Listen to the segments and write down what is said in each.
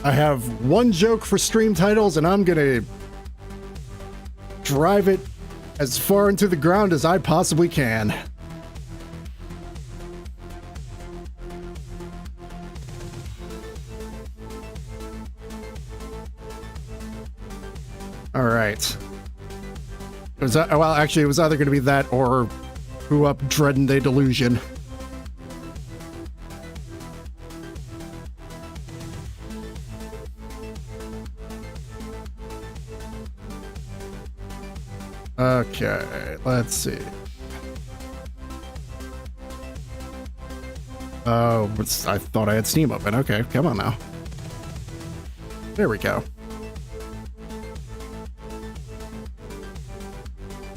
I have one joke for stream titles, and I'm gonna drive it as far into the ground as I possibly can. All right. It was, well, actually, it was either going to be that or who up dreading the delusion. Okay, let's see. Oh, I thought I had Steam open. Okay, come on now. There we go.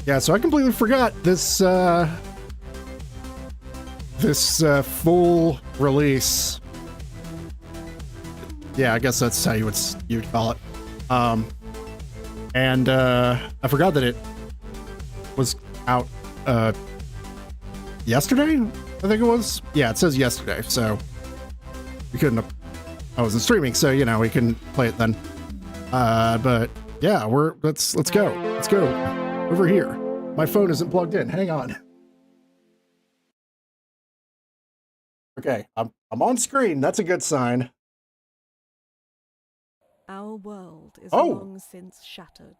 Yeah, so I completely forgot this full release. Yeah, I guess that's how you'd call it. And I forgot that it was out yesterday, I think it was. Yeah, it says yesterday, so we couldn't have, I wasn't streaming, so you know, we couldn't play it then. But yeah, let's go. Let's go over here. My phone isn't plugged in. Hang on. Okay, I'm on screen. That's a good sign. Our world is long since shattered,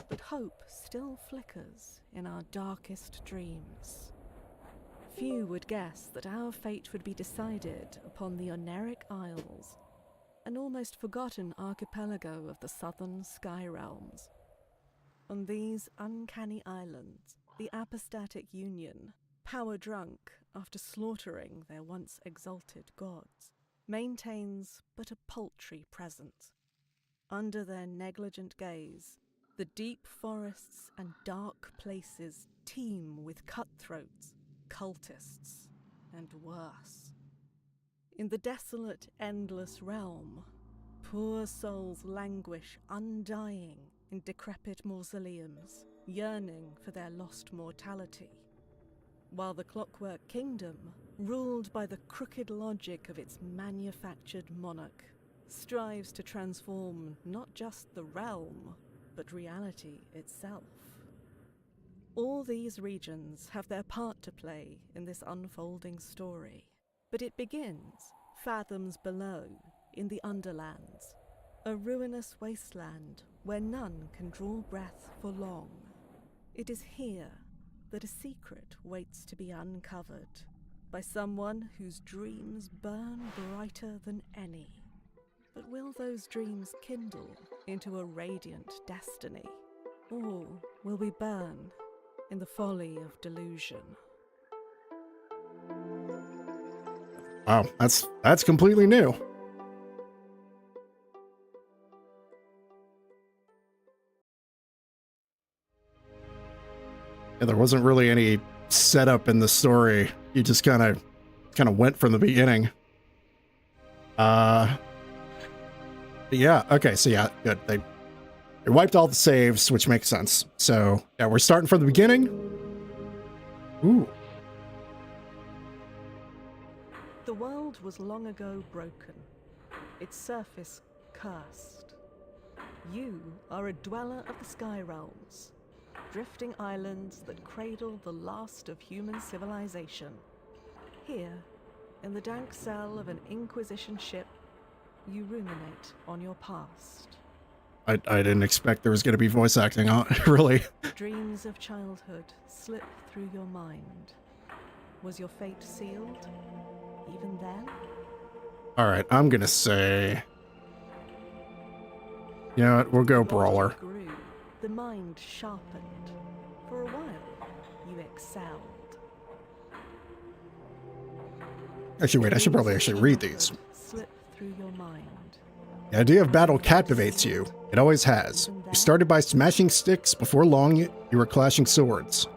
but hope still flickers in our darkest dreams. Few would guess that our fate would be decided upon the Oneric Isles, an almost forgotten archipelago of the southern sky realms. On these uncanny islands, the apostatic union, power-drunk after slaughtering their once exalted gods, maintains but a paltry presence. Under their negligent gaze, the deep forests and dark places teem with cutthroats, cultists, and worse. In the desolate, endless realm, poor souls languish undying in decrepit mausoleums, yearning for their lost mortality, while the Clockwork Kingdom, ruled by the crooked logic of its manufactured monarch, strives to transform not just the realm, but reality itself. All these regions have their part to play in this unfolding story, but it begins fathoms below in the Underlands, a ruinous wasteland where none can draw breath for long. It is here that a secret waits to be uncovered by someone whose dreams burn brighter than any. But will those dreams kindle into a radiant destiny, or will we burn in the folly of delusion? Wow, that's completely new. Yeah, there wasn't really any setup in the story. You just kind of went from the beginning. Yeah, okay, so yeah, good. They wiped all the saves, which makes sense. So yeah, we're starting from the beginning. Ooh. The world was long ago broken, its surface cursed. You are a dweller of the sky realms, drifting islands that cradle the last of human civilization. Here, in the dank cell of an Inquisition ship, you ruminate on your past. I didn't expect there was going to be voice acting on it, really. Dreams of childhood slip through your mind. Was your fate sealed, even then? All right, I'm going to say... You know what, we'll go Brawler. Grew, the mind sharpened. For a while, you excelled. Actually, wait, I should probably actually read these. Slip through your mind. The idea of battle captivates you. It always has. You started by smashing sticks. Before long, you were clashing swords.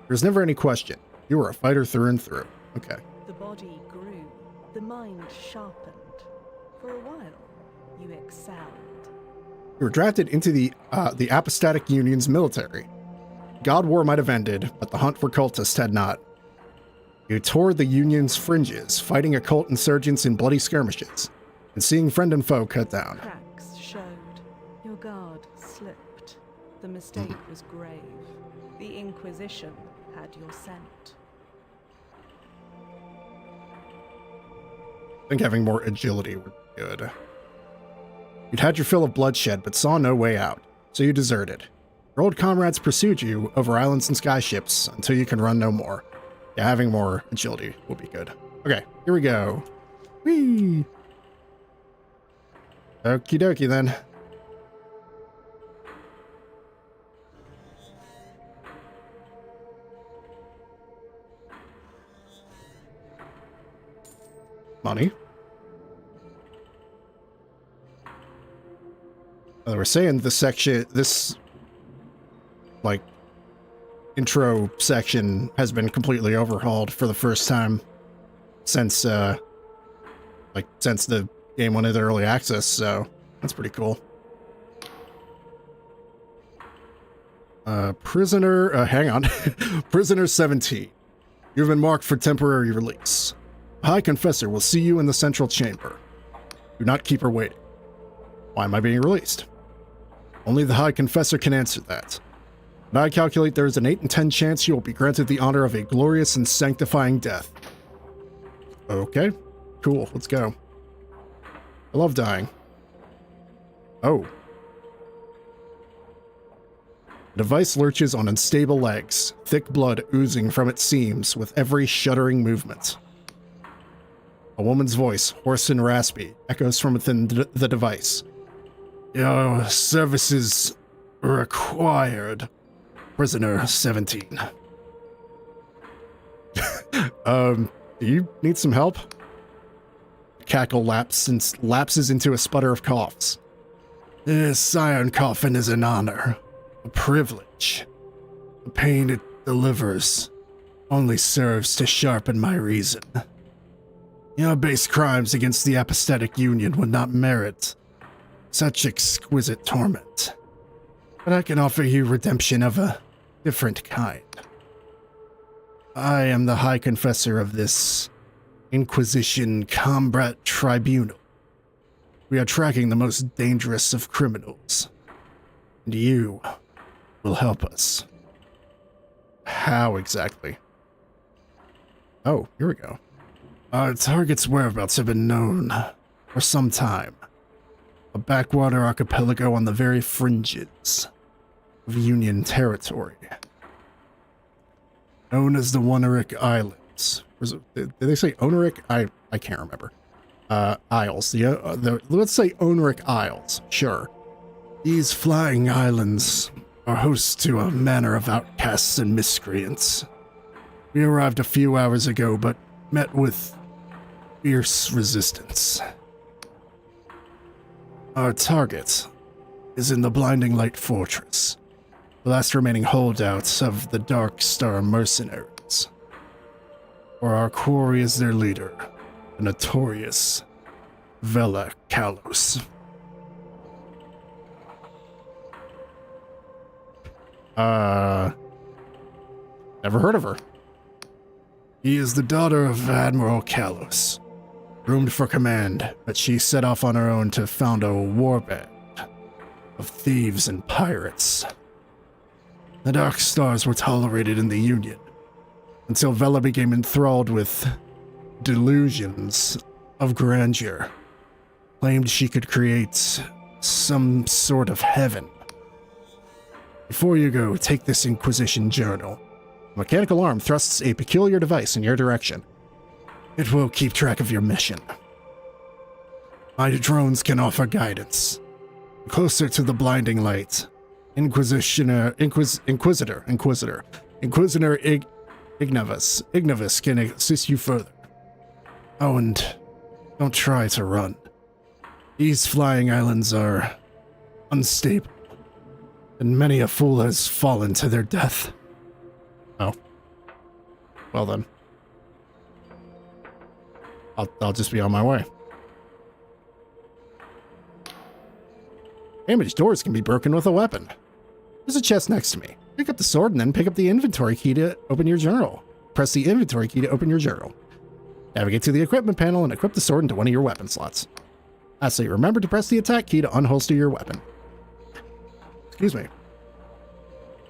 There's never any question. You were a fighter through and through. Okay. The body grew. The mind sharpened. For a while, you excelled. You were drafted into the Apostatic Union's military. God War might have ended, but the hunt for cultists had not. You tore the Union's fringes, fighting occult insurgents in bloody skirmishes. and seeing friend and foe cut down. Cracks showed. Your guard slipped. The mistake was grave. The Inquisition had your scent. I think having more agility would be good. You'd had your fill of bloodshed, but saw no way out, so you deserted. Your old comrades pursued you over islands and skyships until you can run no more. Yeah, having more agility will be good. Okay, here we go. Whee! Okie dokie then. Money. They were saying this like intro section has been completely overhauled for the first time since the game went into early access, so that's pretty cool. Hang on. Prisoner 17. You've been marked for temporary release. The High Confessor will see you in the central chamber. Do not keep her waiting. Why am I being released? Only the High Confessor can answer that. And I calculate there is an 8 in 10 chance you will be granted the honor of a glorious and sanctifying death. Okay, cool, let's go. I love dying. Oh. The device lurches on unstable legs, thick blood oozing from its seams with every shuddering movement. A woman's voice, hoarse and raspy, echoes from within the device. Your services required, Prisoner 17. Do you need some help? The cackle lapses into a sputter of coughs. This iron coffin is an honor, a privilege. The pain it delivers only serves to sharpen my reason. Your base crimes against the apostatic union would not merit such exquisite torment. But I can offer you redemption of a different kind. I am the High Confessor of this Inquisition Combat Tribunal. We are tracking the most dangerous of criminals. And you will help us. How exactly? Oh, here we go. Our target's whereabouts have been known for some time. A backwater archipelago on the very fringes of Union territory. Known as the Oneric Islands. Did they say Oneric? I can't remember. Isles. Let's say Oneric Isles. Sure. These flying islands are host to a manor of outcasts and miscreants. We arrived a few hours ago, but met with fierce resistance. Our target is in the Blinding Light Fortress, the last remaining holdouts of the Dark Star mercenaries. For our quarry is their leader, the notorious Vela Kalos. Never heard of her. He is the daughter of Admiral Kalos, groomed for command, but she set off on her own to found a warband of thieves and pirates. The Dark Stars were tolerated in the Union, until Vela became enthralled with delusions of grandeur, claimed she could create some sort of heaven. Before you go, take this Inquisition journal. A mechanical arm thrusts a peculiar device in your direction. It will keep track of your mission. My drones can offer guidance. Closer to the blinding light, Inquisitor Ignavus can assist you further. Oh, and don't try to run. These flying islands are unstable, and many a fool has fallen to their death. Oh. Well then. I'll just be on my way. Damaged doors can be broken with a weapon. There's a chest next to me. Pick up the sword and then pick up the inventory key to open your journal. Press the inventory key to open your journal. Navigate to the equipment panel and equip the sword into one of your weapon slots. Lastly, remember to press the attack key to unholster your weapon. Excuse me.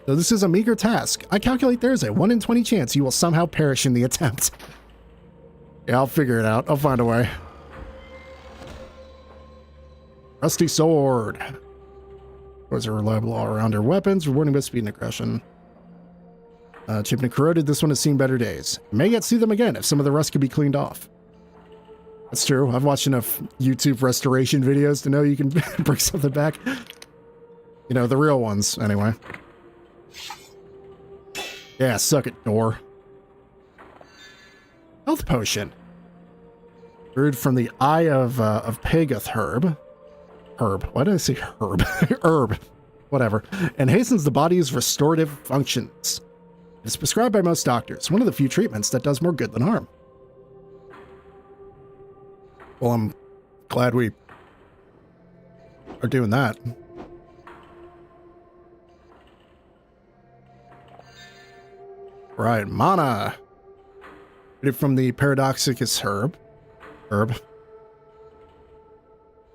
Though this is a meager task, I calculate there is a 1 in 20 chance you will somehow perish in the attempt. Yeah, I'll figure it out. I'll find a way. Rusty sword. Those are reliable all-rounder weapons, rewarding with speed and aggression. Chipped and corroded, this one has seen better days. May yet see them again if some of the rust could be cleaned off. That's true. I've watched enough YouTube restoration videos to know you can bring something back. You know, the real ones, anyway. Yeah, suck it, door. Health potion. Brewed from the eye of Pagath herb. Herb. Why did I say herb? Herb. Whatever. And hastens the body's restorative functions. It's prescribed by most doctors. One of the few treatments that does more good than harm. Well, I'm glad we are doing that. Right, mana. Get it from the Paradoxicus herb.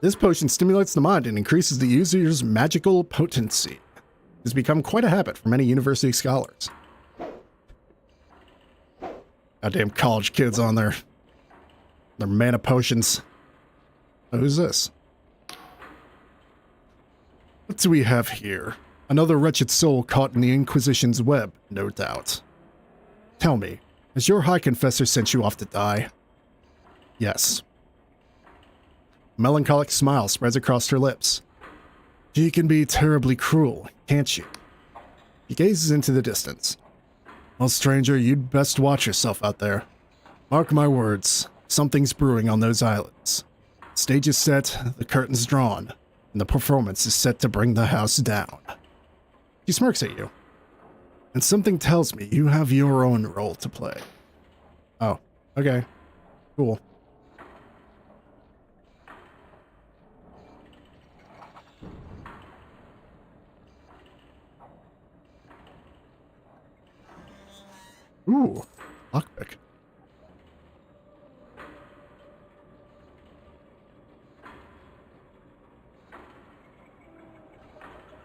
This potion stimulates the mind and increases the user's magical potency. It has become quite a habit for many university scholars. Goddamn college kids on their mana potions. Oh, who's this? What do we have here? Another wretched soul caught in the Inquisition's web, no doubt. Tell me, has your High Confessor sent you off to die? Yes. A melancholic smile spreads across her lips. She can be terribly cruel, can't she? He gazes into the distance. Well, stranger, you'd best watch yourself out there. Mark my words, something's brewing on those islands. Stage is set, the curtain's drawn, and the performance is set to bring the house down. She smirks at you. And something tells me you have your own role to play. Oh, okay. Cool. Ooh, lockpick.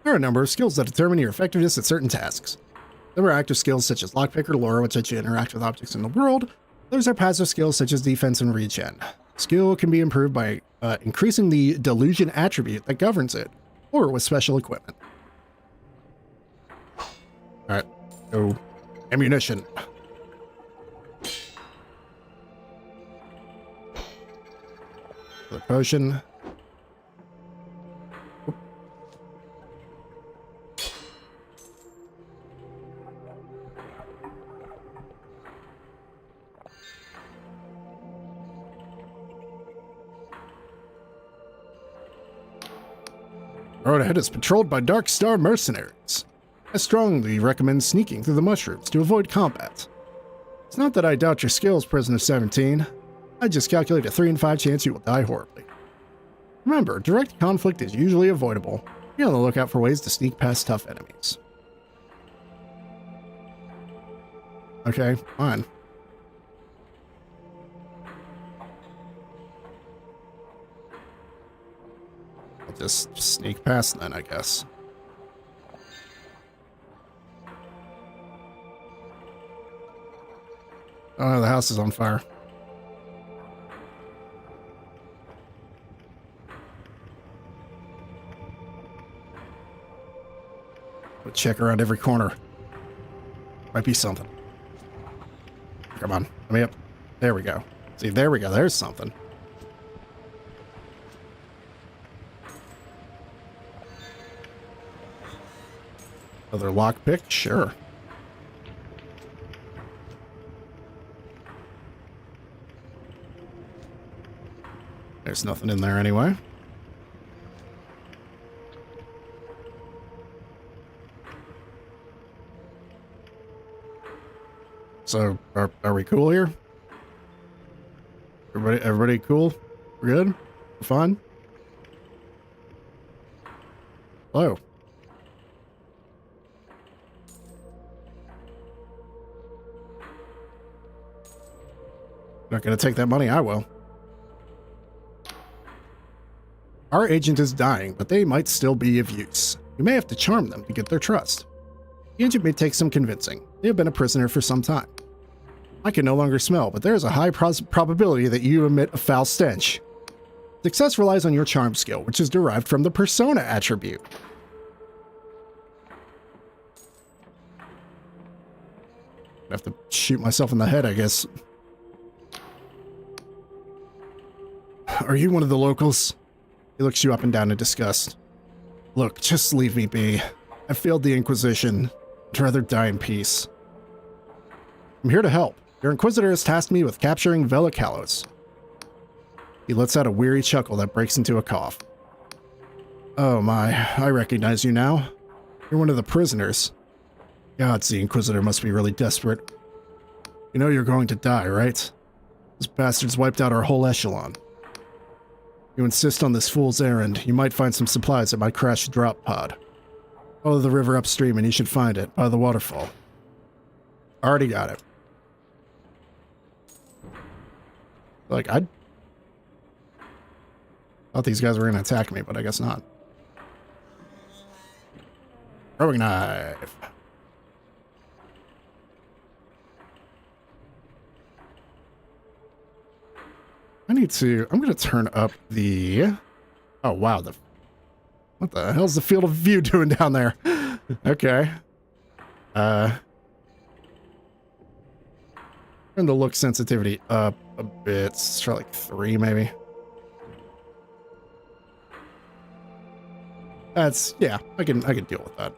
There are a number of skills that determine your effectiveness at certain tasks. There are active skills such as lockpick or lore, which let you interact with objects in the world. Others are passive skills such as defense and regen. Skill can be improved by increasing the Delusion attribute that governs it, or with special equipment. Alright, so ammunition. The potion. The road ahead is patrolled by Dark Star mercenaries. I strongly recommend sneaking through the mushrooms to avoid combat. It's not that I doubt your skills, Prisoner 17. I just calculate a 3 in 5 chance you will die horribly. Remember, direct conflict is usually avoidable. Be on the lookout for ways to sneak past tough enemies. Okay, fine. I'll just sneak past then, I guess. Oh, the house is on fire. We'll check around every corner. Might be something. Come on, let me up. There we go. See, there we go. There's something. Another lockpick? Sure. There's nothing in there anyway. So, are we cool here? Everybody cool? We're good? We're fine? Hello. Not gonna take that money, I will. Our agent is dying, but they might still be of use. You may have to charm them to get their trust. The agent may take some convincing. They have been a prisoner for some time. I can no longer smell, but there is a high probability that you emit a foul stench. Success relies on your charm skill, which is derived from the persona attribute. I have to shoot myself in the head, I guess. Are you one of the locals? He looks you up and down in disgust. Look, just leave me be. I failed the Inquisition. I'd rather die in peace. I'm here to help. Your Inquisitor has tasked me with capturing Vela Kalos. He lets out a weary chuckle that breaks into a cough. Oh my, I recognize you now. You're one of the prisoners. Gods, the Inquisitor must be really desperate. You know you're going to die, right? Those bastards wiped out our whole echelon. You insist on this fool's errand, you might find some supplies at my crashed drop pod. Follow the river upstream and you should find it, by the waterfall. Already got it. Like, I thought these guys were going to attack me, but I guess not. Throwing knife. I'm going to turn up the, oh wow, what the hell's the field of view doing down there? Okay. Turn the look sensitivity up a bit. Let's try like 3 maybe. That's, yeah, I can deal with that.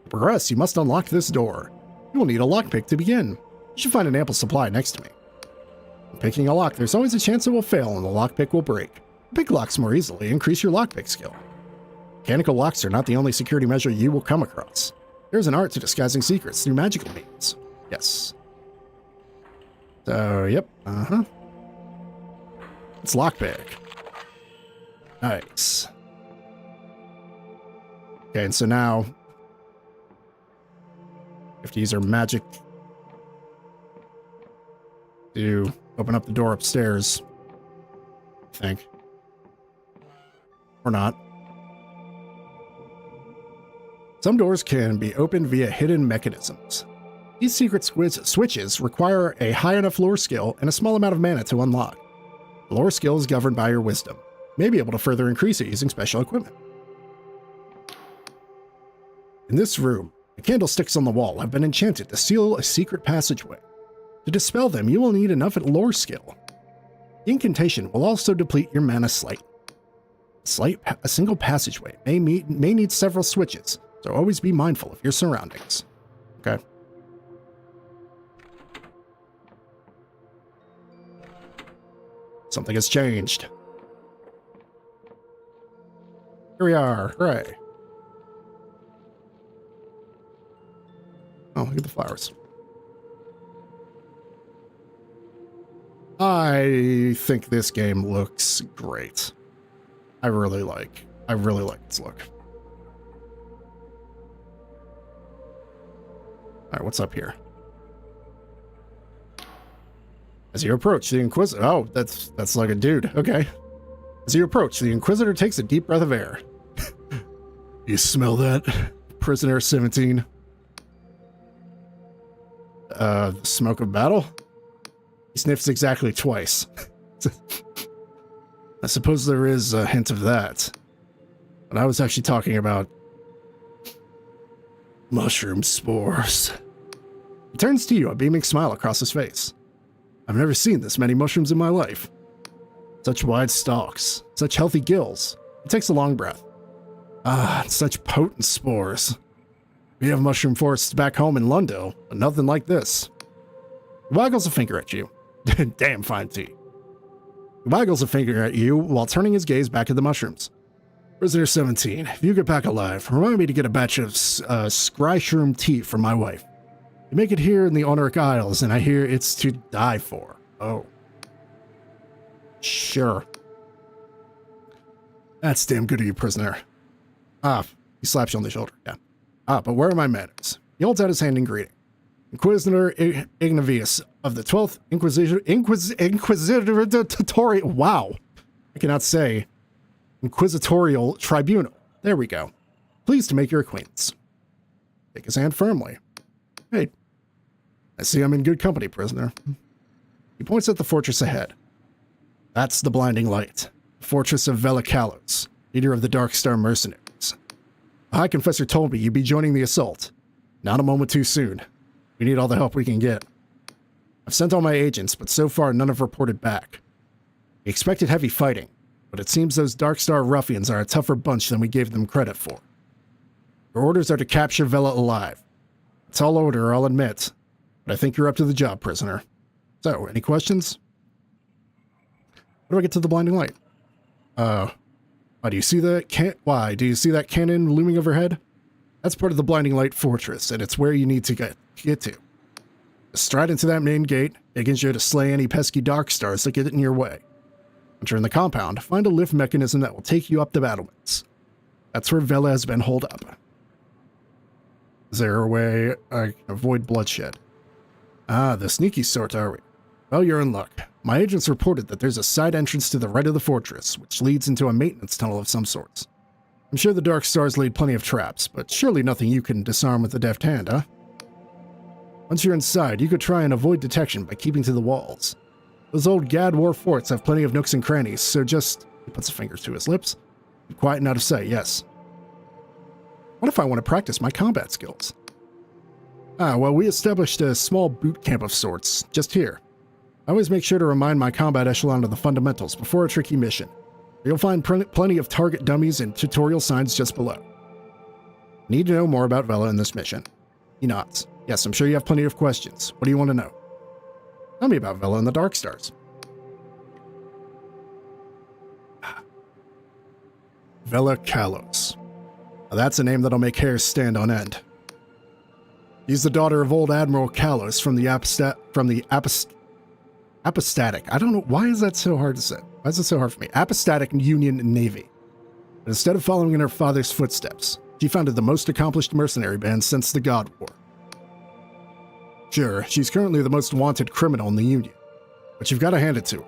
To progress, you must unlock this door. You will need a lockpick to begin. You should find an ample supply next to me. When picking a lock, there's always a chance it will fail and the lockpick will break. Pick locks more easily, increase your lockpick skill. Mechanical locks are not the only security measure you will come across. There's an art to disguising secrets through magical means. Yes. So, yep, It's lockpick. Nice. Okay, and so now we have to use our magic to open up the door upstairs, I think. Or not. Some doors can be opened via hidden mechanisms. These secret switches require a high enough lore skill and a small amount of mana to unlock. The lore skill is governed by your wisdom. You may be able to further increase it using special equipment. In this room, the candlesticks on the wall have been enchanted to seal a secret passageway. To dispel them, you will need enough lore skill. The incantation will also deplete your mana slightly. A single passageway may need several switches, so always be mindful of your surroundings. Okay. Something has changed. Here we are. Hooray. Oh, look at the flowers. I think this game looks great. I really like its look. All right, what's up here? As you approach, the Inquisitor... Oh, that's like a dude. Okay. As you approach, the Inquisitor takes a deep breath of air. You smell that? Prisoner 17. The smoke of battle? He sniffs exactly twice. I suppose there is a hint of that. But I was actually talking about mushroom spores. He turns to you, a beaming smile across his face. I've never seen this many mushrooms in my life. Such wide stalks, such healthy gills. He takes a long breath. Ah, such potent spores. We have mushroom forests back home in Lundo, but nothing like this. He waggles a finger at you. Damn fine tea. He waggles a finger at you while turning his gaze back at the mushrooms. Prisoner 17, if you get back alive, remind me to get a batch of scryshroom tea from my wife. You make it here in the Honoric Isles, and I hear it's to die for. Oh. Sure. That's damn good of you, prisoner. Ah, he slaps you on the shoulder. Yeah. Ah, but where are my manners? He holds out his hand in greeting. Inquisitor Ignavius of the 12th Inquisitorial... Wow. I cannot say. Inquisitorial Tribunal. There we go. Pleased to make your acquaintance. Take his hand firmly. Hey, I see I'm in good company, prisoner. He points at the fortress ahead. That's the Blinding Light. Fortress of Velikalos, leader of the Dark Star mercenaries. The High Confessor told me you'd be joining the assault. Not a moment too soon. We need all the help we can get. I've sent all my agents, but so far none have reported back. We expected heavy fighting, but it seems those Dark Star ruffians are a tougher bunch than we gave them credit for. Your orders are to capture Vela alive. A tall order, I'll admit, but I think you're up to the job, prisoner. So, any questions? How do I get to the Blinding Light? Why do you see that? Why do you see that cannon looming overhead? That's part of the Blinding Light Fortress, and it's where you need to get to. Stride into that main gate, against you to slay any pesky Dark Stars that get in your way. Once you're in the compound, find a lift mechanism that will take you up the battlements. That's where Vela has been holed up. Is there a way I can avoid bloodshed? Ah, the sneaky sort, are we? Well, you're in luck. My agents reported that there's a side entrance to the right of the fortress, which leads into a maintenance tunnel of some sorts. I'm sure the Dark Stars laid plenty of traps, but surely nothing you can disarm with a deft hand, huh? Once you're inside, you could try and avoid detection by keeping to the walls. Those old Gad War forts have plenty of nooks and crannies, so just... He puts a finger to his lips. Quiet and out of sight, yes. What if I want to practice my combat skills? Ah, well, we established a small boot camp of sorts, just here. I always make sure to remind my combat echelon of the fundamentals before a tricky mission. You'll find plenty of target dummies and tutorial signs just below. Need to know more about Vela in this mission. He nods. Yes, I'm sure you have plenty of questions. What do you want to know? Tell me about Vela and the Dark Stars. Velikalos. Now that's a name that'll make hairs stand on end. She's the daughter of old Admiral Kalos from the Apostatic. I don't know, why is that so hard to say? Why is it so hard for me? Apostatic Union Navy. But instead of following in her father's footsteps, she founded the most accomplished mercenary band since the God War. Sure, she's currently the most wanted criminal in the Union, but you've got to hand it to her.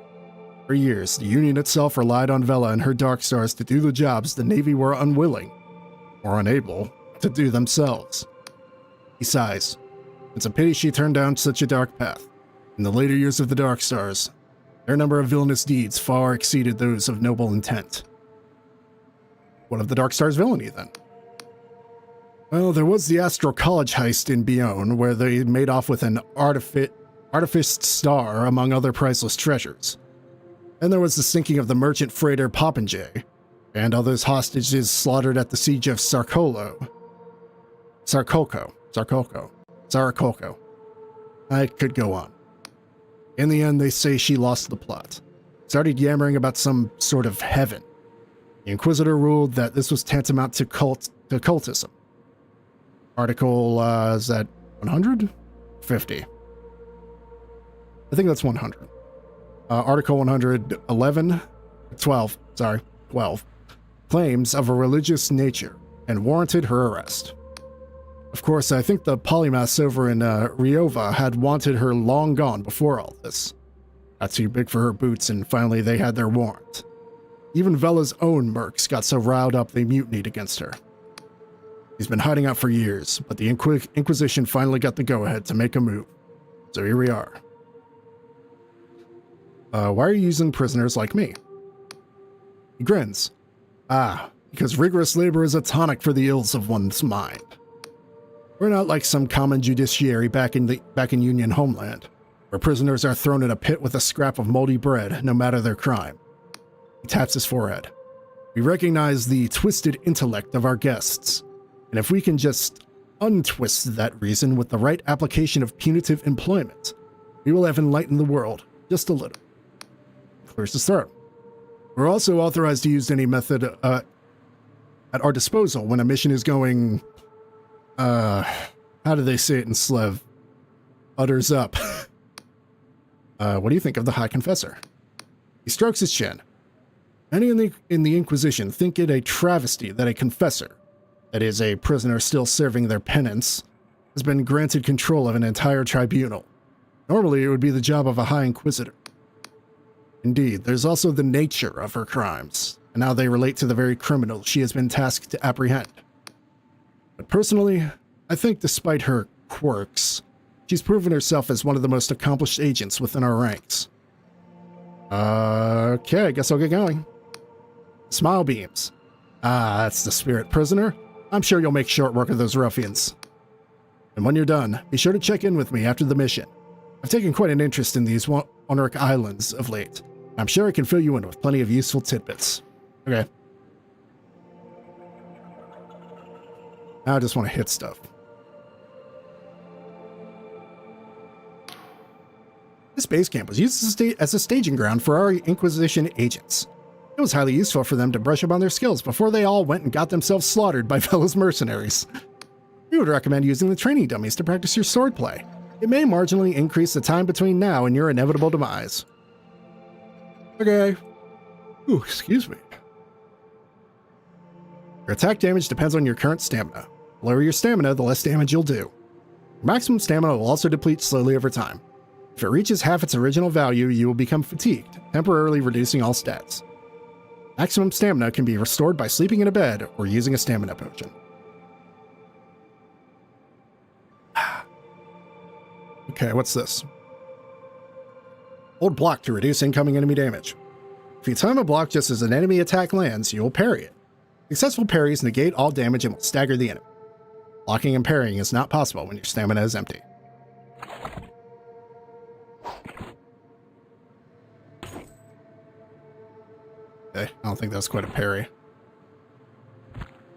For years, the Union itself relied on Vela and her Dark Stars to do the jobs the Navy were unwilling, or unable, to do themselves. He sighs. It's a pity she turned down such a dark path. In the later years of the Dark Stars, their number of villainous deeds far exceeded those of noble intent. What of the Dark Stars' villainy, then? Well, there was the Astral College heist in Bion, where they made off with an artificed star, among other priceless treasures. Then there was the sinking of the merchant freighter Popinjay, and others hostages slaughtered at the siege of Saracolco. I could go on. In the end, they say she lost the plot. Started yammering about some sort of heaven. The Inquisitor ruled that this was tantamount to cultism. Article, is that 100? 50. I think that's 100. Article 111, 12, claims of a religious nature and warranted her arrest. Of course, I think the polymaths over in Riova had wanted her long gone before all this. Got too big for her boots, and finally they had their warrant. Even Vela's own mercs got so riled up they mutinied against her. She's been hiding out for years, but the Inquisition finally got the go-ahead to make a move. So here we are. Why are you using prisoners like me? He grins. Ah, because rigorous labor is a tonic for the ills of one's mind. We're not like some common judiciary back in Union homeland, where prisoners are thrown in a pit with a scrap of moldy bread, no matter their crime. He taps his forehead. We recognize the twisted intellect of our guests, and if we can just untwist that reason with the right application of punitive employment, we will have enlightened the world just a little. Clears his throat. We're also authorized to use any method at our disposal when a mission is going... how do they say it in Slev? Utters up. What do you think of the High Confessor? He strokes his chin. Many in the Inquisition think it a travesty that a confessor, that is a prisoner still serving their penance, has been granted control of an entire tribunal. Normally, it would be the job of a High Inquisitor. Indeed, there's also the nature of her crimes, and how they relate to the very criminals she has been tasked to apprehend. But personally, I think despite her quirks, she's proven herself as one of the most accomplished agents within our ranks. Okay, I guess I'll get going. Smile beams. Ah, that's the spirit prisoner. I'm sure you'll make short work of those ruffians. And when you're done, be sure to check in with me after the mission. I've taken quite an interest in these Onric Islands of late. I'm sure I can fill you in with plenty of useful tidbits. Okay. Now I just want to hit stuff. This base camp was used as a staging ground for our Inquisition agents. It was highly useful for them to brush up on their skills before they all went and got themselves slaughtered by Vella's mercenaries. We would recommend using the training dummies to practice your swordplay. It may marginally increase the time between now and your inevitable demise. Okay. Ooh, excuse me. Your attack damage depends on your current stamina. The lower your stamina, the less damage you'll do. Your maximum stamina will also deplete slowly over time. If it reaches half its original value, you will become fatigued, temporarily reducing all stats. Maximum stamina can be restored by sleeping in a bed or using a stamina potion. Okay, what's this? Hold block to reduce incoming enemy damage. If you time a block just as an enemy attack lands, you will parry it. Successful parries negate all damage and will stagger the enemy. Blocking and parrying is not possible when your stamina is empty. Okay, I don't think that's quite a parry.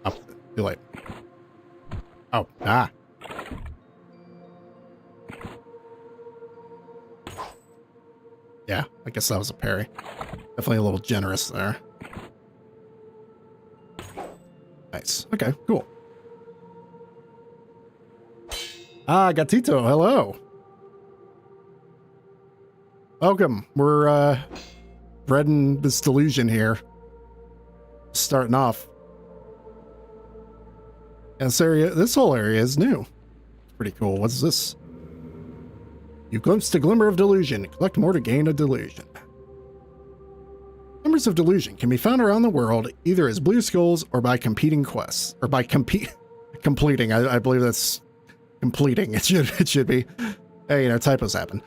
Oh, too late. Oh, ah. Yeah, I guess that was a parry. Definitely a little generous there. Nice. Okay, cool. Ah, Gatito, hello. Welcome. We're, breading this delusion here. Starting off. And this whole area is new. It's pretty cool. What's this? You glimpsed a glimmer of delusion. Collect more to gain a delusion. Glimmers of delusion can be found around the world either as blue skulls or by competing quests. Or by completing. I believe that's completing. It should be. Hey, you know, typos happen.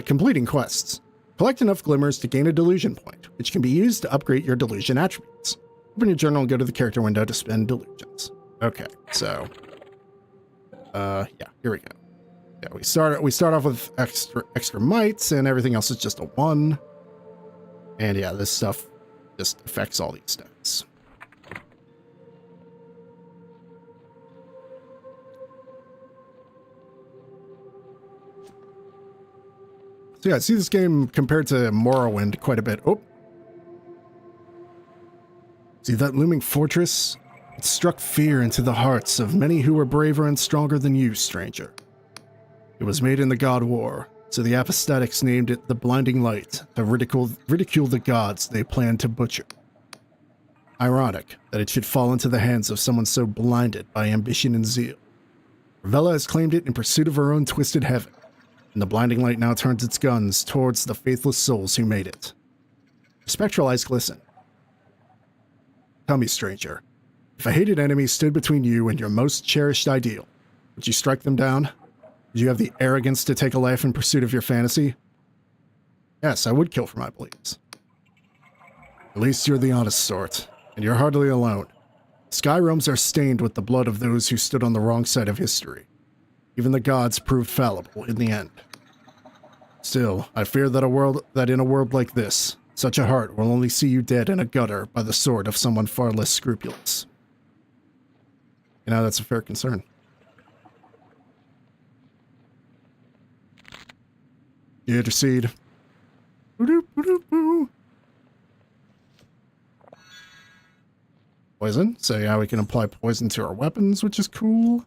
Completing quests. Collect enough glimmers to gain a delusion point, which can be used to upgrade your delusion attributes. Open your journal and go to the character window to spend delusions. Okay, so yeah, here we go. Yeah, we start off with extra mites, and everything else is just a 1. And yeah, this stuff just affects all these stats. So yeah, I see this game compared to Morrowind quite a bit. Oh. See that looming fortress? It struck fear into the hearts of many who were braver and stronger than you, stranger. It was made in the God War, so the apostatics named it the Blinding Light to ridicule the gods they planned to butcher. Ironic that it should fall into the hands of someone so blinded by ambition and zeal. Vela has claimed it in pursuit of her own twisted heaven, and the Blinding Light now turns its guns towards the faithless souls who made it. Spectral eyes glisten. Tell me, stranger, if a hated enemy stood between you and your most cherished ideal, would you strike them down? Would you have the arrogance to take a life in pursuit of your fantasy? Yes, I would kill for my beliefs. At least you're the honest sort, and you're hardly alone. Sky realms are stained with the blood of those who stood on the wrong side of history. Even the gods proved fallible in the end. Still, I fear that in a world like this, such a heart will only see you dead in a gutter by the sword of someone far less scrupulous. You know, that's a fair concern. You intercede. Poison. So yeah, we can apply poison to our weapons, which is cool.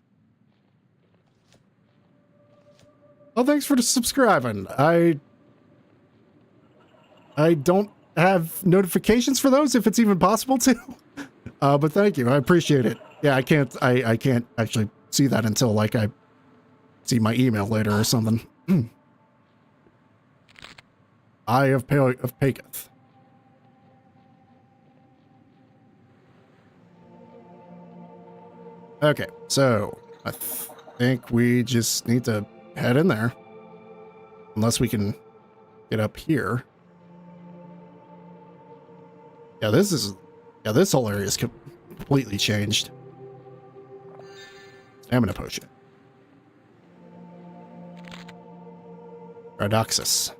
Oh, thanks for subscribing. I don't have notifications for those, if it's even possible to. But thank you. I appreciate it. Yeah, I can't actually see that until like I see my email later or something. Eye of Paketh. Okay, so I think we just need to head in there. Unless we can get up here. Yeah, this whole area is completely changed. Stamina potion. Paradoxus.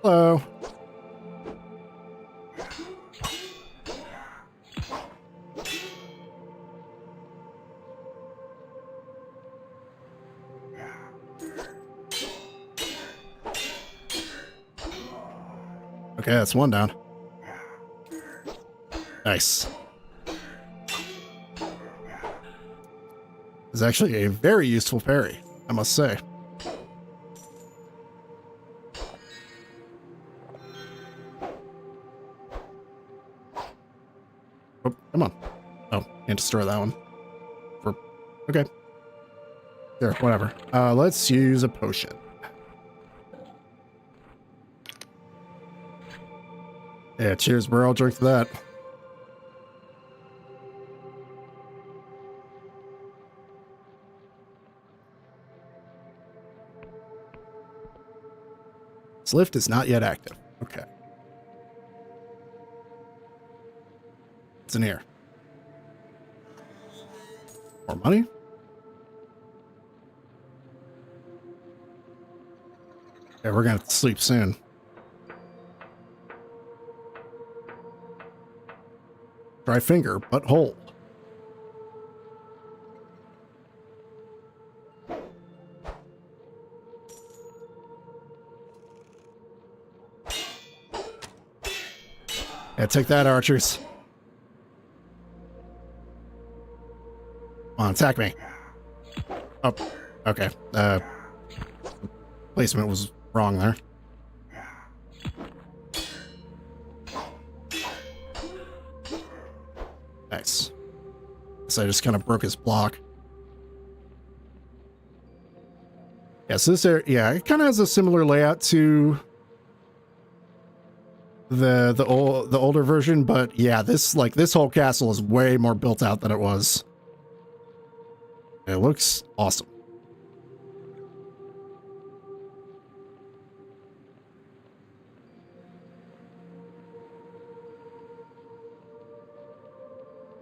Hello. Okay, that's one down. Nice. It's actually a very useful parry, I must say. Oh, come on. Oh, can't destroy that one. Okay. There, whatever. Let's use a potion. Yeah, cheers, bro. I'll drink to that. This lift is not yet active. Okay. What's in here? More money? Yeah, we're gonna have to sleep soon. Dry finger, but whole. Yeah, take that, archers. Come on, attack me. Oh, okay. Placement was wrong there. Nice. So I just kind of broke his block. Yeah, so this area, yeah, it kind of has a similar layout to the older version, but yeah, this whole castle is way more built out than it was. It looks awesome.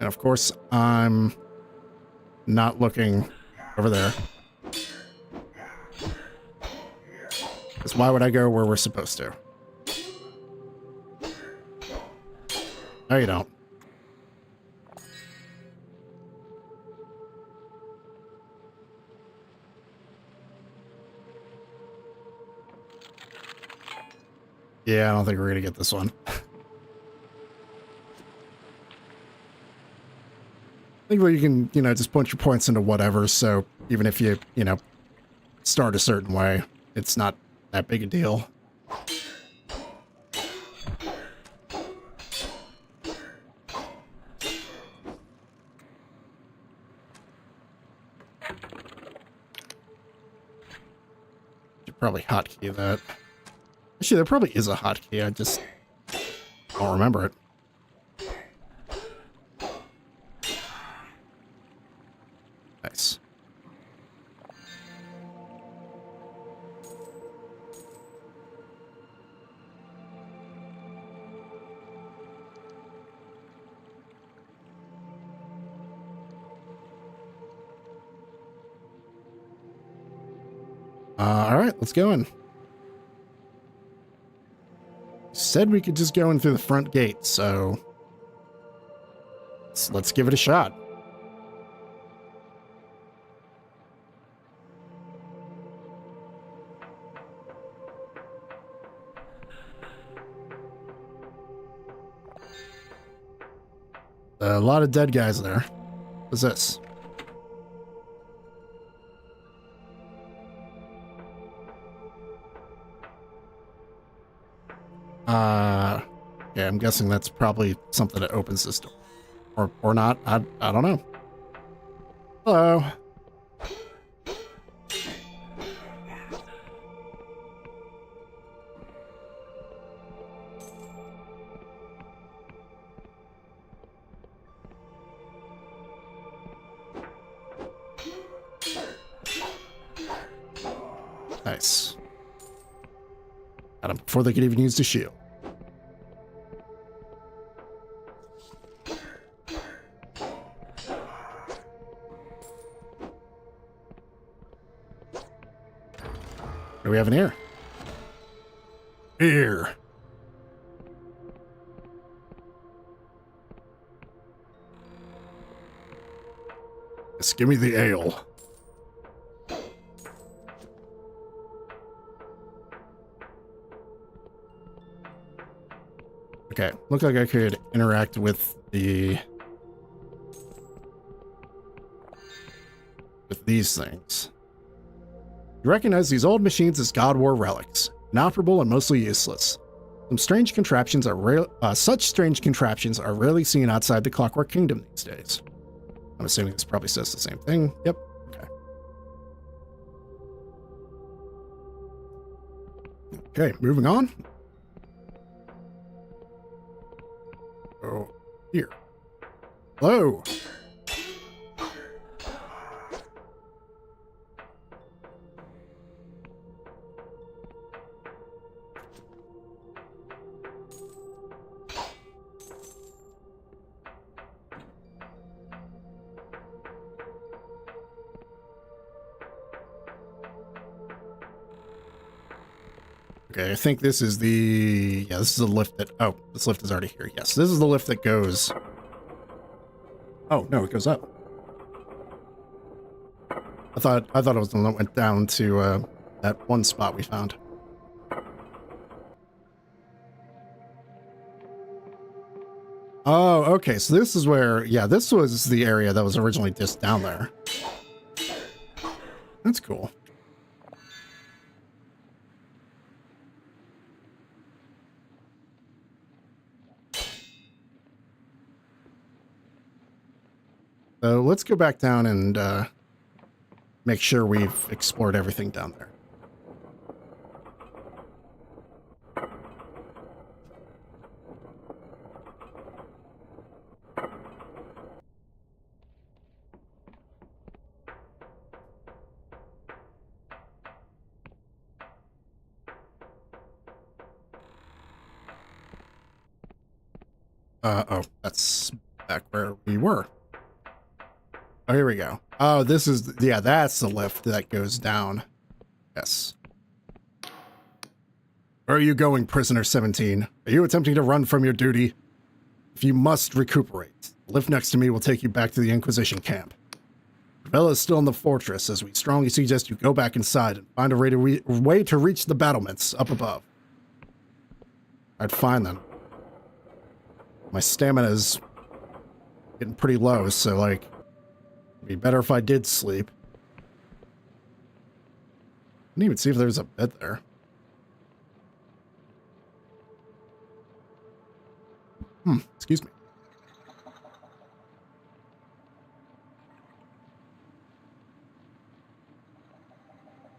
And of course, I'm not looking over there. Because why would I go where we're supposed to? No, you don't. Yeah, I don't think we're going to get this one. I think where you can, just punch your points into whatever, so even if you, start a certain way, it's not that big a deal. Should probably hotkey that. Actually, there probably is a hotkey, I just don't remember it. Nice. All right, let's go in. Said we could just go in through the front gate, so let's give it a shot. A lot of dead guys there. What's this? Yeah, I'm guessing that's probably something that opens this door. Or not. I don't know. Hello. Nice. Got him before they could even use the shield. What do we have in here? Beer. Just give me the ale. Okay, looked like I could interact with these things. You recognize these old machines as God War relics, inoperable and mostly useless. Such strange contraptions are rarely seen outside the Clockwork Kingdom these days. I'm assuming this probably says the same thing. Yep. Okay. Okay, moving on. Oh, here. Hello. Okay, I think this is the... Yeah, this is the lift that... Oh, this lift is already here. Yes, this is the lift that goes... Oh, no, it goes up. I thought it was the one that went down to that one spot we found. Oh, okay, so this is where... Yeah, this was the area that was originally just down there. That's cool. So let's go back down and make sure we've explored everything down there. Oh, that's back where we were. Oh, here we go. Oh, this is, yeah, that's the lift that goes down. Yes. Where are you going, prisoner 17? Are you attempting to run from your duty? If you must recuperate, the lift next to me will take you back to the Inquisition camp. Vela is still in the fortress, as we strongly suggest you go back inside and find a way to reach the battlements up above. I'd find them. My stamina is getting pretty low, so, like, it'd be better if I did sleep. Didn't even see if there was a bed there. Excuse me.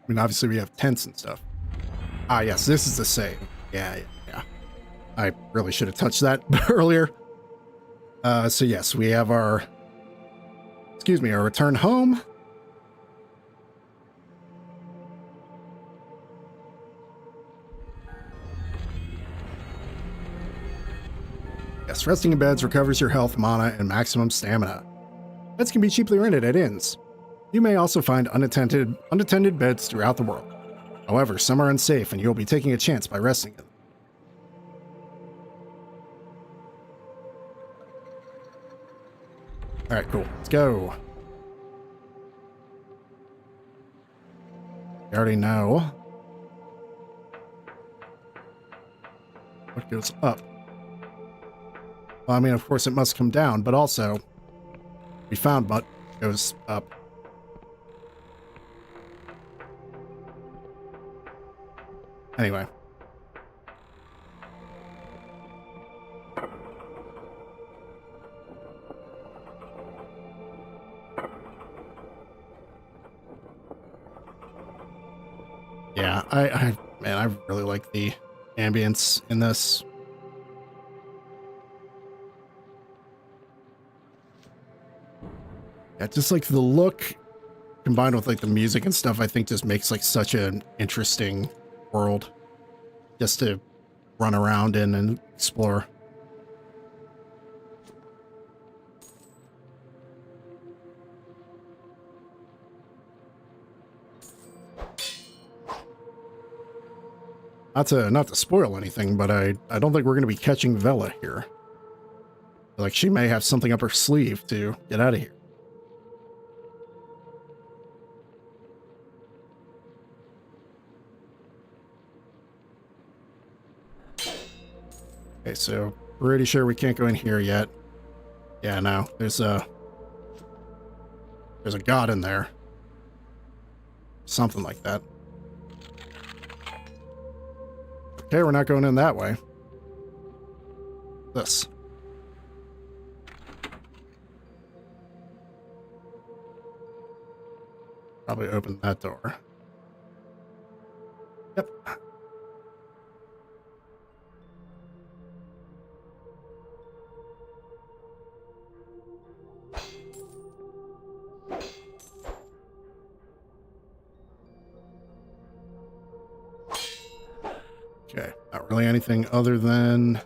I mean, obviously we have tents and stuff. Ah, yes, this is the save. Yeah. I really should have touched that earlier. So yes, we have our return home. Yes, resting in beds recovers your health, mana, and maximum stamina. Beds can be cheaply rented at inns. You may also find unattended beds throughout the world. However, some are unsafe and you'll be taking a chance by resting in them. Alright, cool. Let's go. We already know what goes up. Well, I mean, of course it must come down, but also we found what goes up. Anyway. Yeah, man, I really like the ambience in this. Yeah, just like the look combined with like the music and stuff, I think just makes like such an interesting world just to run around in and explore. Not to spoil anything, but I don't think we're going to be catching Vela here. Like, she may have something up her sleeve to get out of here. Okay, so pretty sure we can't go in here yet. Yeah, no, there's a god in there. Something like that. Okay, we're not going in that way. This. Probably open that door. Yep. Okay, not really anything other than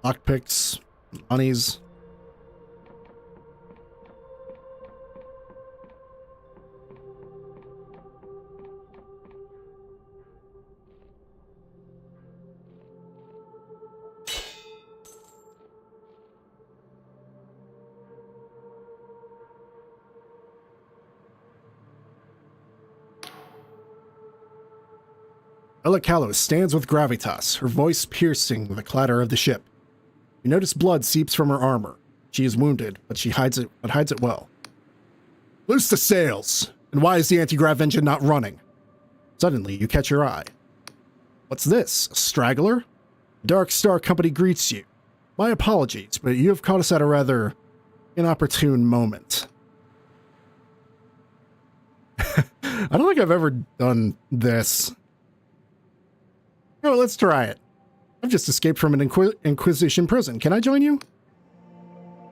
lockpicks, monies. Ella Kalos stands with gravitas, her voice piercing the clatter of the ship. You notice blood seeps from her armor. She is wounded, but she hides it well. Loose the sails! And why is the anti-grav engine not running? Suddenly, you catch your eye. What's this? A straggler? Dark Star Company greets you. My apologies, but you have caught us at a rather inopportune moment. I don't think I've ever done this. Oh, let's try it. I've just escaped from an Inquisition prison. Can I join you?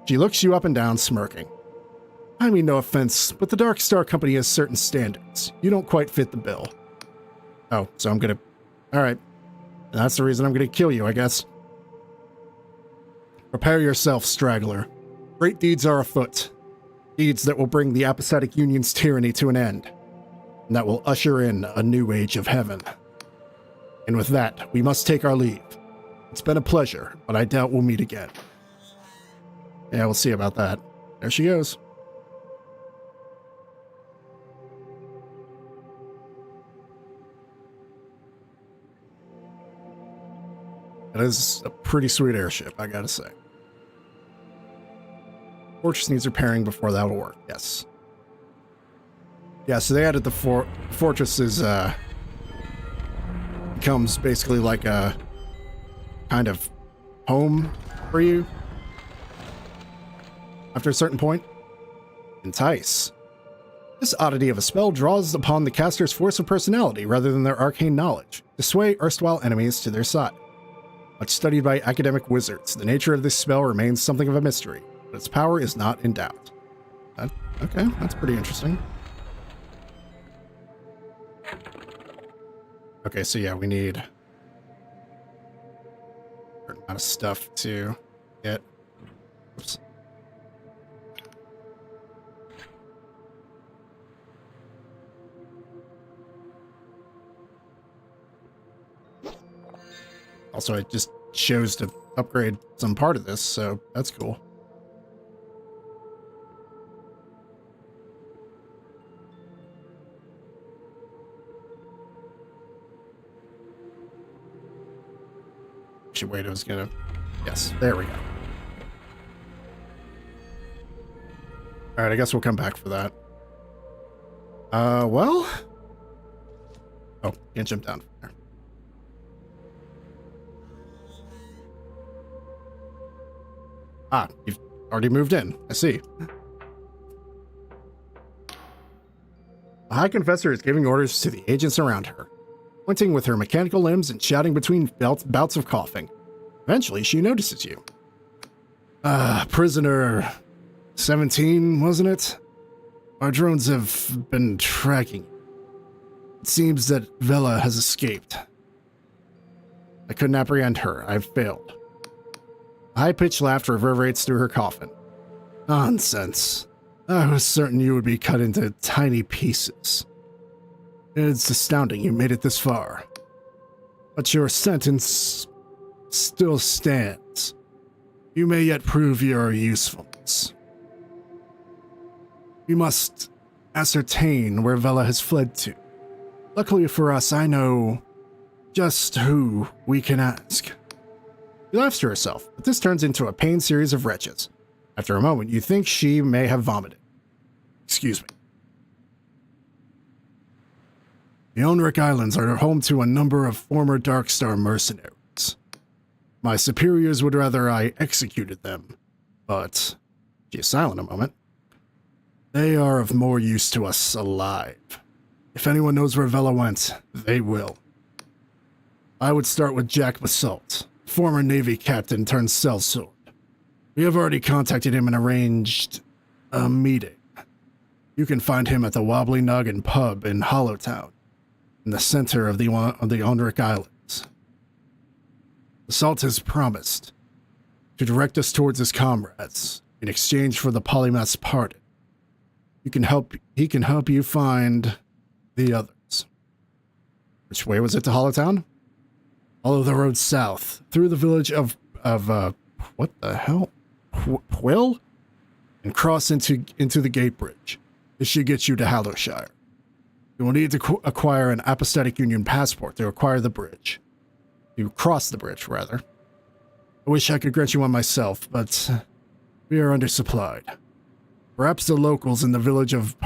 She looks you up and down, smirking. I mean, no offense, but the Dark Star Company has certain standards. You don't quite fit the bill. Oh, so I'm gonna... Alright. That's the reason I'm gonna kill you, I guess. Prepare yourself, straggler. Great deeds are afoot. Deeds that will bring the Apathetic Union's tyranny to an end. And that will usher in a new age of heaven. And with that, we must take our leave. It's been a pleasure, but I doubt we'll meet again. Yeah, we'll see about that. There she goes. It is a pretty sweet airship, I gotta say. Fortress needs repairing before that'll work, yes. Yeah, so they added the fortress is, becomes basically like a kind of home for you after a certain point. Entice. This oddity of a spell draws upon the caster's force of personality rather than their arcane knowledge to sway erstwhile enemies to their side. Much studied by academic wizards, the nature of this spell remains something of a mystery, but its power is not in doubt. Okay, that's pretty interesting. Okay, so yeah, we need a certain amount of stuff to get. Oops. Also, it just shows to upgrade some part of this, so that's cool. Actually, wait, I was gonna... Yes, there we go. Alright, I guess we'll come back for that. Well... Oh, can't jump down from there. Ah, you've already moved in. I see. The High Confessor is giving orders to the agents around her, pointing with her mechanical limbs and shouting between bouts of coughing. Eventually, she notices you. Prisoner 17, wasn't it? Our drones have been tracking you. It seems that Vela has escaped. I couldn't apprehend her. I've failed. High-pitched laughter reverberates through her coffin. Nonsense. I was certain you would be cut into tiny pieces. It's astounding you made it this far. But your sentence still stands. You may yet prove your usefulness. We must ascertain where Vela has fled to. Luckily for us, I know just who we can ask. She laughs to herself, but this turns into a pained series of retches. After a moment, you think she may have vomited. Excuse me. The Onric Islands are home to a number of former Darkstar mercenaries. My superiors would rather I executed them, but she is silent a moment. They are of more use to us alive. If anyone knows where Vela went, they will. I would start with Jack Basalt, former Navy captain turned sellsword. We have already contacted him and arranged a meeting. You can find him at the Wobbly Noggin pub in Hollowtown, in the center of the Onric Islands. Basalt has promised to direct us towards his comrades in exchange for the polymath's pardon. He can help you find the others. Which way was it to Hollowtown? Follow the road south through the village of what the hell? Quill? And cross into the gate bridge. This should get you to Hallowshire. You will need to acquire an Apostatic Union passport to acquire the bridge. To cross the bridge, rather. I wish I could grant you one myself, but we are undersupplied. Perhaps the locals in the village of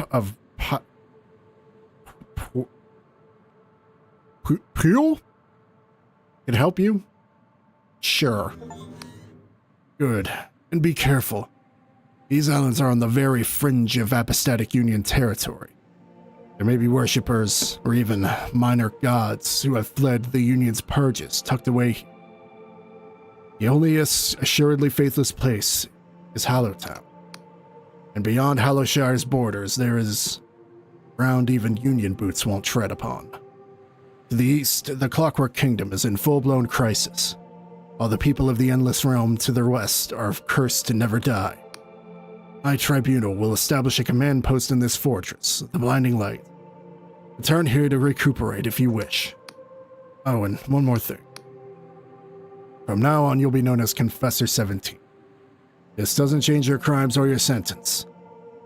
Peel can help you? Sure. Good. And be careful. These islands are on the very fringe of Apostatic Union territory. There may be worshippers, or even minor gods, who have fled the Union's purges tucked away here. The only assuredly faithless place is Hallowtown. And beyond Hallowshire's borders, there is ground even Union boots won't tread upon. To the east, the Clockwork Kingdom is in full-blown crisis, while the people of the Endless Realm to the west are cursed to never die. My tribunal will establish a command post in this fortress, the Blinding Light. Return here to recuperate if you wish. Oh, and one more thing. From now on, you'll be known as Confessor 17. This doesn't change your crimes or your sentence,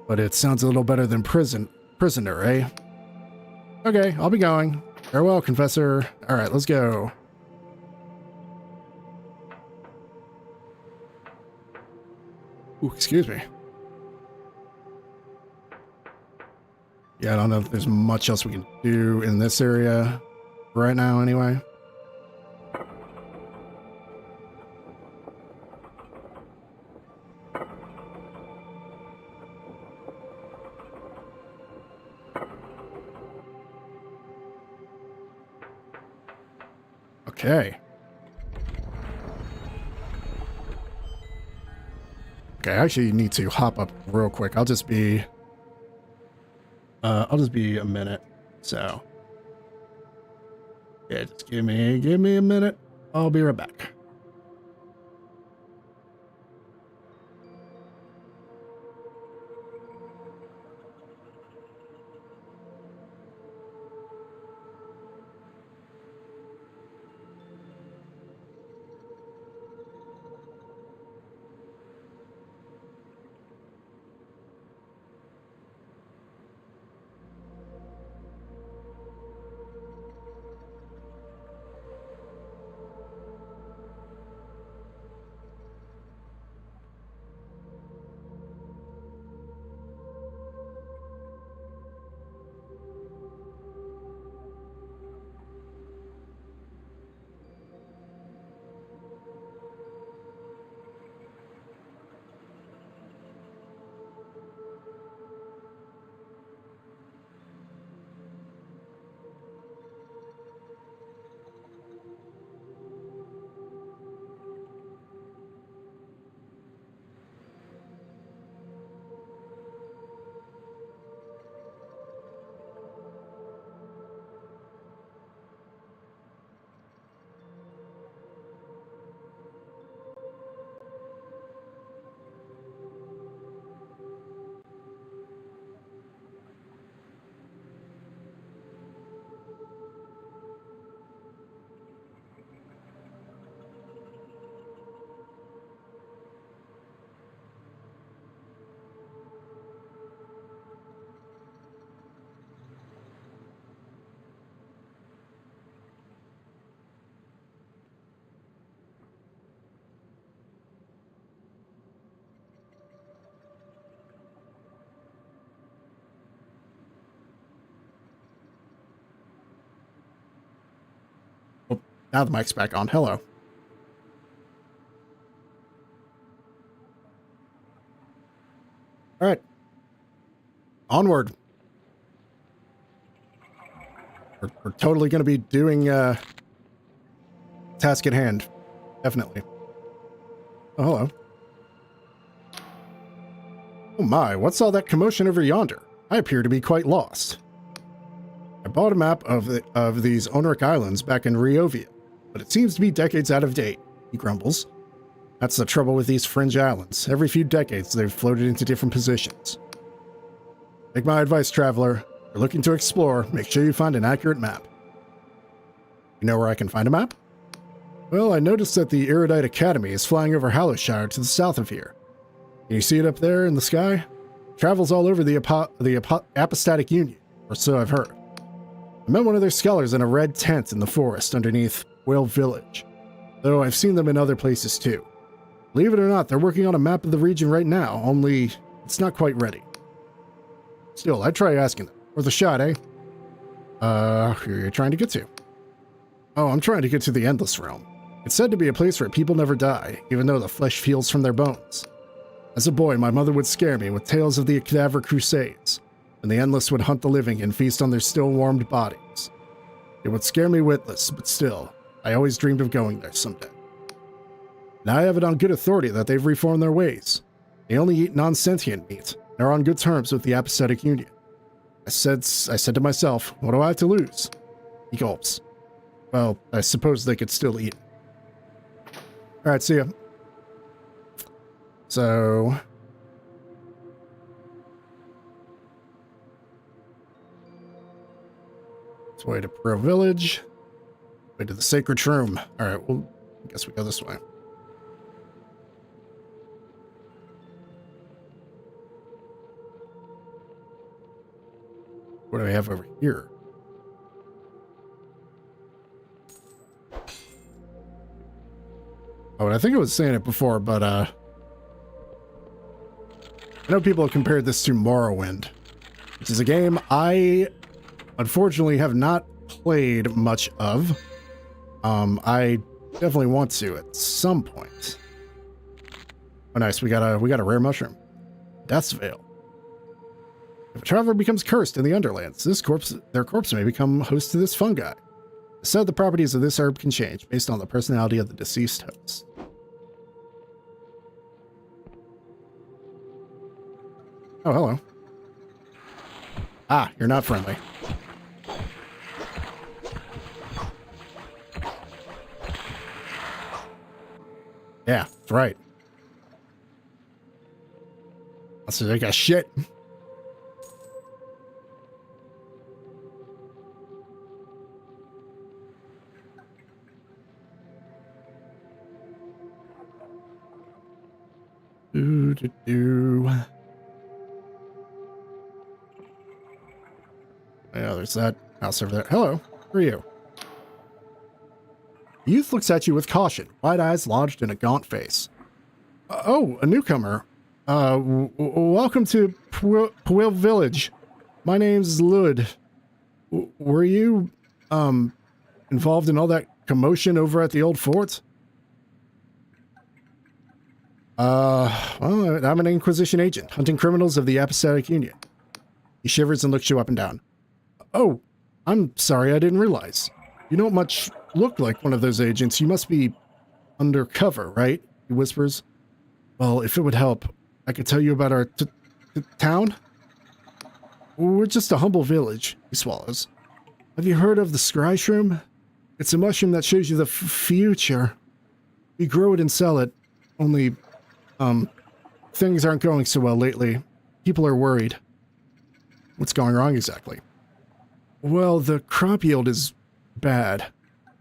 but it sounds a little better than prisoner, eh? Okay, I'll be going. Farewell, Confessor. All right, let's go. Ooh, excuse me. Yeah, I don't know if there's much else we can do in this area right now, anyway. Okay. Okay, I actually need to hop up real quick. I'll just be a minute. So yeah, just give me a minute. I'll be right back. Now the mic's back on. Hello. All right. Onward. We're totally going to be doing task at hand. Definitely. Oh, hello. Oh my, what's all that commotion over yonder? I appear to be quite lost. I bought a map of these Onric Islands back in Riovia, but it seems to be decades out of date, he grumbles. That's the trouble with these fringe islands. Every few decades, they've floated into different positions. Take my advice, traveler. If you're looking to explore, make sure you find an accurate map. You know where I can find a map? Well, I noticed that the Erudite Academy is flying over Hallowshire to the south of here. Can you see it up there in the sky? It travels all over the Apostatic Union, or so I've heard. I met one of their scholars in a red tent in the forest underneath Whale Village, though I've seen them in other places too. Believe it or not, they're working on a map of the region right now, only it's not quite ready. Still, I'd try asking them. Worth a shot, eh? Who are you trying to get to? Oh, I'm trying to get to the Endless Realm. It's said to be a place where people never die, even though the flesh feels from their bones. As a boy, my mother would scare me with tales of the Cadaver Crusades, when the Endless would hunt the living and feast on their still-warmed bodies. It would scare me witless, but still, I always dreamed of going there someday. Now I have it on good authority that they've reformed their ways. They only eat non-sentient meat, and are on good terms with the Apostatic Union. I said to myself, what do I have to lose? He gulps. Well, I suppose they could still eat. Alright, see ya. So... let's way to Pearl Village. Way to the Sacred Shroom. Alright, well, I guess we go this way. What do we have over here? Oh, and I think I was saying it before, but I know people have compared this to Morrowind, which is a game I unfortunately have not played much of. I definitely want to at some point. Oh, nice. We got a rare mushroom. Death's Veil. If a traveler becomes cursed in the Underlands, their corpse may become host to this fungi. So the properties of this herb can change based on the personality of the deceased host. Oh, hello. Ah, you're not friendly. Yeah, that's right. That's like a shit. Yeah, there's that house over there. Hello, who are you? The youth looks at you with caution, wide eyes lodged in a gaunt face. Oh, a newcomer. Welcome to Puel Village. My name's Lud. Were you, involved in all that commotion over at the old fort? Well, I'm an Inquisition agent, hunting criminals of the Apostatic Union. He shivers and looks you up and down. Oh, I'm sorry, I didn't realize. You don't much look like one of those agents. You must be undercover, right? He whispers. Well, if it would help, I could tell you about our town. We're just a humble village, he swallows. Have you heard of the Scry Shroom? It's a mushroom that shows you the future. We grow it and sell it, only... things aren't going so well lately. People are worried. What's going wrong exactly? Well, the crop yield is bad.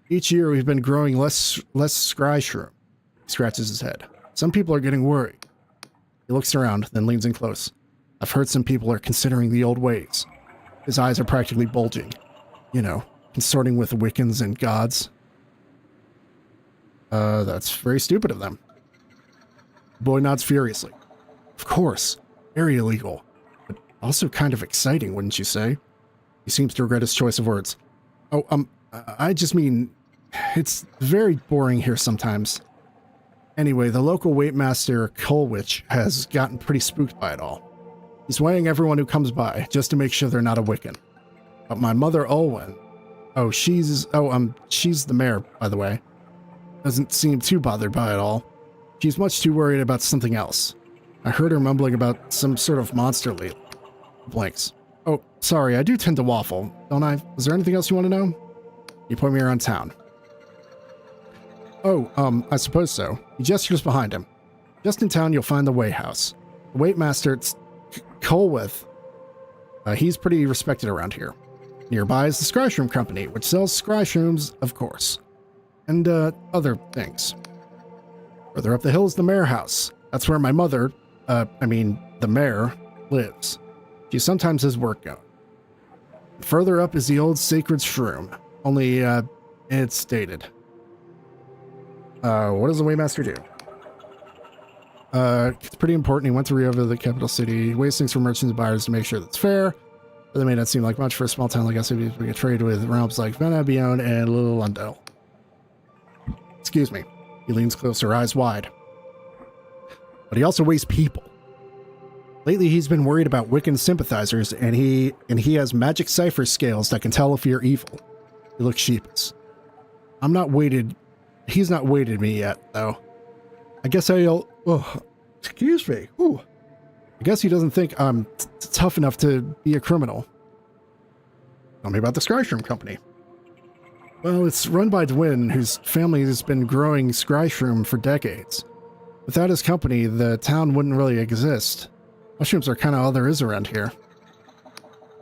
Each year we've been growing less scry shroom. He scratches his head. Some people are getting worried. He looks around, then leans in close. I've heard some people are considering the old ways. His eyes are practically bulging. You know, consorting with Wiccans and gods. That's very stupid of them. The boy nods furiously. Of course, very illegal, but also kind of exciting, wouldn't you say? He seems to regret his choice of words. Oh, I just mean, It's very boring here sometimes. Anyway, the local waitmaster, Colwich, has gotten pretty spooked by it all. He's weighing everyone who comes by, just to make sure they're not a Wiccan. But my mother, Olwen... she's the mayor, by the way. Doesn't seem too bothered by it all. She's much too worried about something else. I heard her mumbling about some sort of monster lately. Blanks. Oh, sorry, I do tend to waffle, don't I? Is there anything else you want to know? You point me around town. Oh, I suppose so. He gestures behind him. Just in town, you'll find the Way House. The waitmaster, it's Colwith. He's pretty respected around here. Nearby is the Scryshroom Company, which sells Scryshrooms, of course. And, other things. Further up the hill is the Mayor House. That's where my mother, the mayor, lives. She sometimes has work going. Further up is the old Sacred Shroom. Only, it's dated. What does the Waymaster do? It's pretty important. He went to Rio, the capital city. He weighs things for merchants and buyers to make sure that's fair. But that may not seem like much for a small town like us. We can trade with realms like Venabion and Little Lundell. Excuse me. He leans closer, eyes wide. But he also weighs people. Lately, he's been worried about Wiccan sympathizers, and he has magic cipher scales that can tell if you're evil. He looks sheepish. He's not weighted me yet, though. I guess excuse me. Ooh. I guess he doesn't think I'm tough enough to be a criminal. Tell me about the Scryshroom Company. Well, it's run by Dwin, whose family has been growing Scryshroom for decades. Without his company, the town wouldn't really exist. Mushrooms are kind of all there is around here.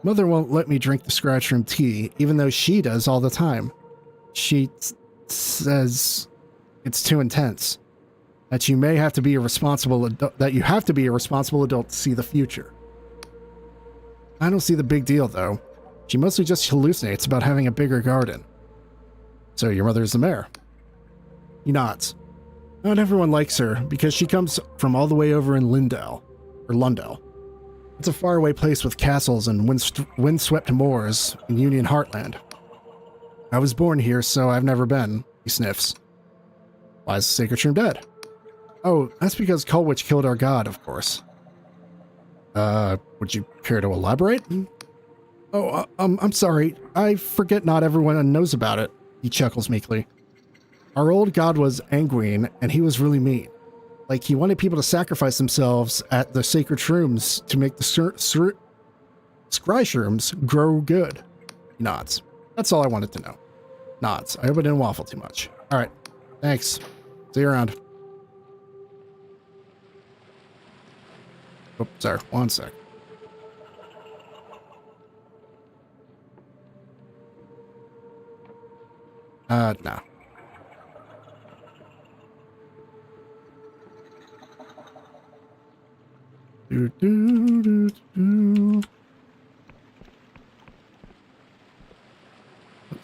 Mother won't let me drink the Scryshroom tea, even though she does all the time. She says it's too intense. That you have to be a responsible adult to see the future. I don't see the big deal, though. She mostly just hallucinates about having a bigger garden. So your mother is the mayor? He nods. Not everyone likes her, because she comes from all the way over in Lundell. It's a faraway place with castles and windswept moors in Union Heartland. I was born here, so I've never been, he sniffs. Why is the Sacred Shroom dead? Oh, that's because Colwich killed our god, of course. Would you care to elaborate? Oh, I'm sorry. I forget not everyone knows about it, he chuckles meekly. Our old god was Anguine, and he was really mean. Like, he wanted people to sacrifice themselves at the sacred shrooms to make the scry shrooms grow good. He nods. That's all I wanted to know. Nods. I hope I didn't waffle too much. All right. Thanks. See you around. Oh, sorry. One sec. No.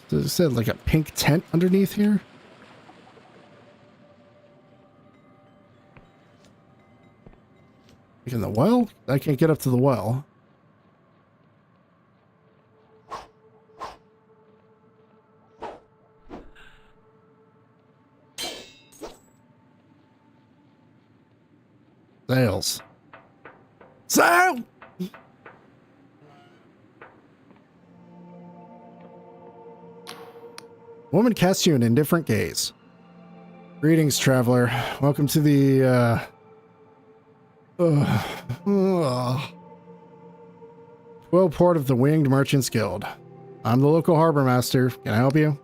Does it say like a pink tent underneath here? Like in the well? I can't get up to the well. Sales. Sale! Woman casts you an indifferent gaze. Greetings, traveler. Welcome to the, Well, port of the Winged Merchants Guild. I'm the local harbor master. Can I help you?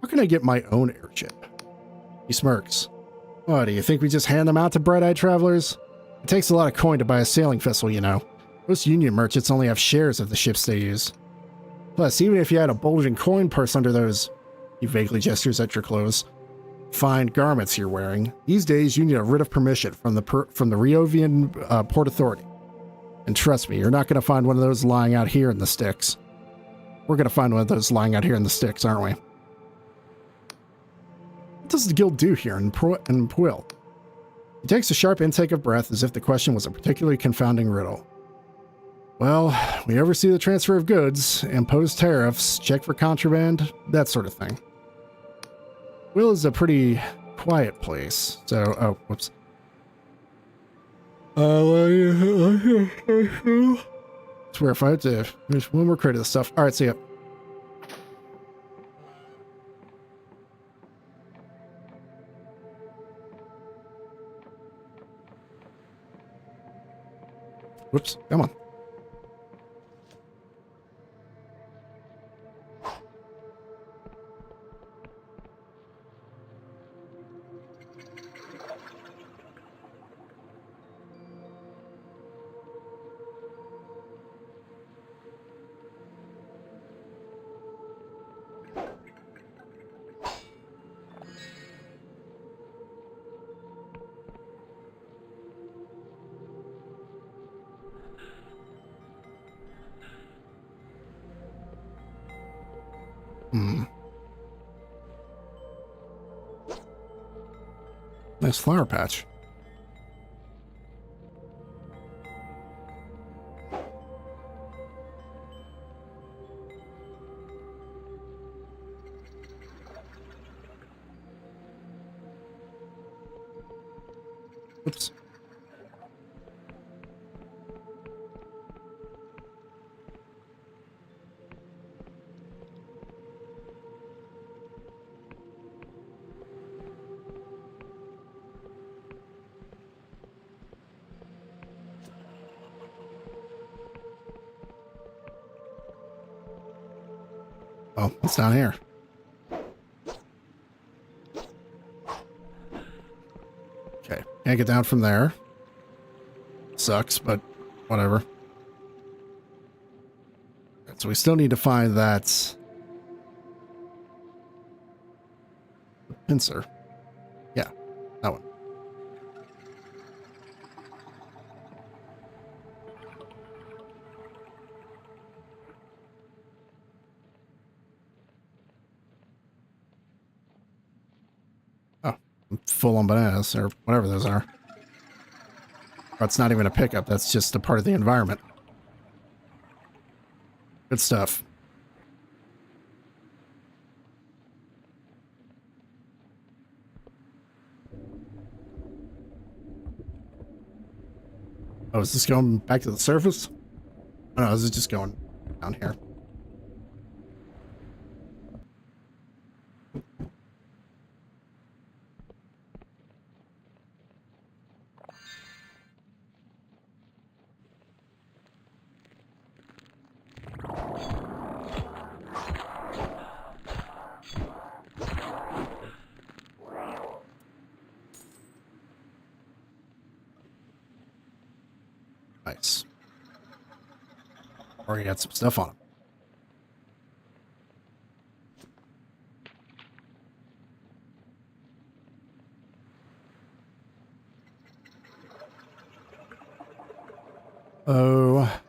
How can I get my own airship? He smirks. What, do you think we just hand them out to bright-eyed travelers? It takes a lot of coin to buy a sailing vessel, you know. Most union merchants only have shares of the ships they use. Plus, even if you had a bulging coin purse under those, he vaguely gestures at your clothes, fine garments you're wearing, these days you need a writ of permission from the Riovian Port Authority. And trust me, you're not going to find one of those lying out here in the sticks. We're going to find one of those lying out here in the sticks, aren't we? What does the guild do here in Puil? He takes a sharp intake of breath as if the question was a particularly confounding riddle. Well, we oversee the transfer of goods, impose tariffs, check for contraband, that sort of thing. Will is a pretty quiet place. So, oh, whoops. Swear if I had to, there's one more crate of this stuff. All right, see ya. Whoops, come on. Nice flower patch. Oops. Oh, what's down here? Okay, can't get down from there. Sucks, but whatever. So we still need to find that pincer. Yeah, that one. Oh, I'm full on bananas or whatever those are. Or it's not even a pickup, that's just a part of the environment. Good stuff. Oh, is this going back to the surface? Oh, no, this is just going down here. Nice. Or he had some stuff on him. Oh.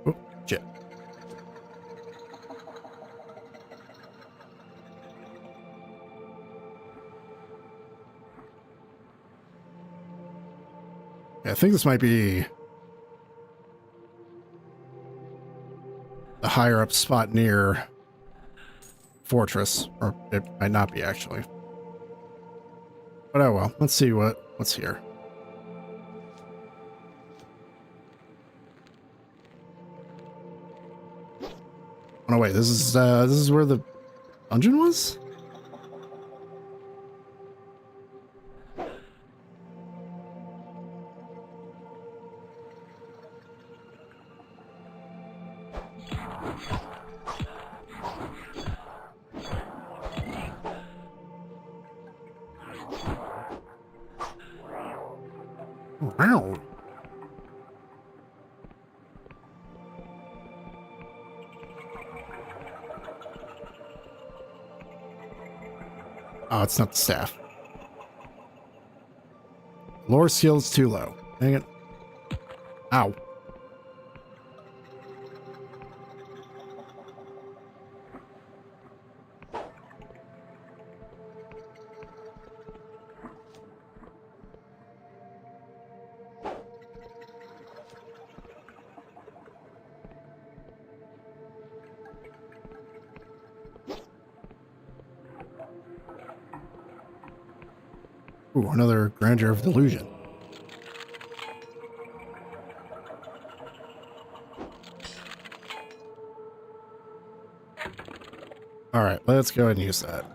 Oh, shit. Yeah, I think this might be the higher up spot near Fortress, or it might not be actually. But oh well, let's see what's here. Oh no, wait, this is where the dungeon was? Wow. Oh, it's not the staff. Lore skill's too low. Dang it. Ow. Ooh, another grandeur of delusion. All right, let's go ahead and use that.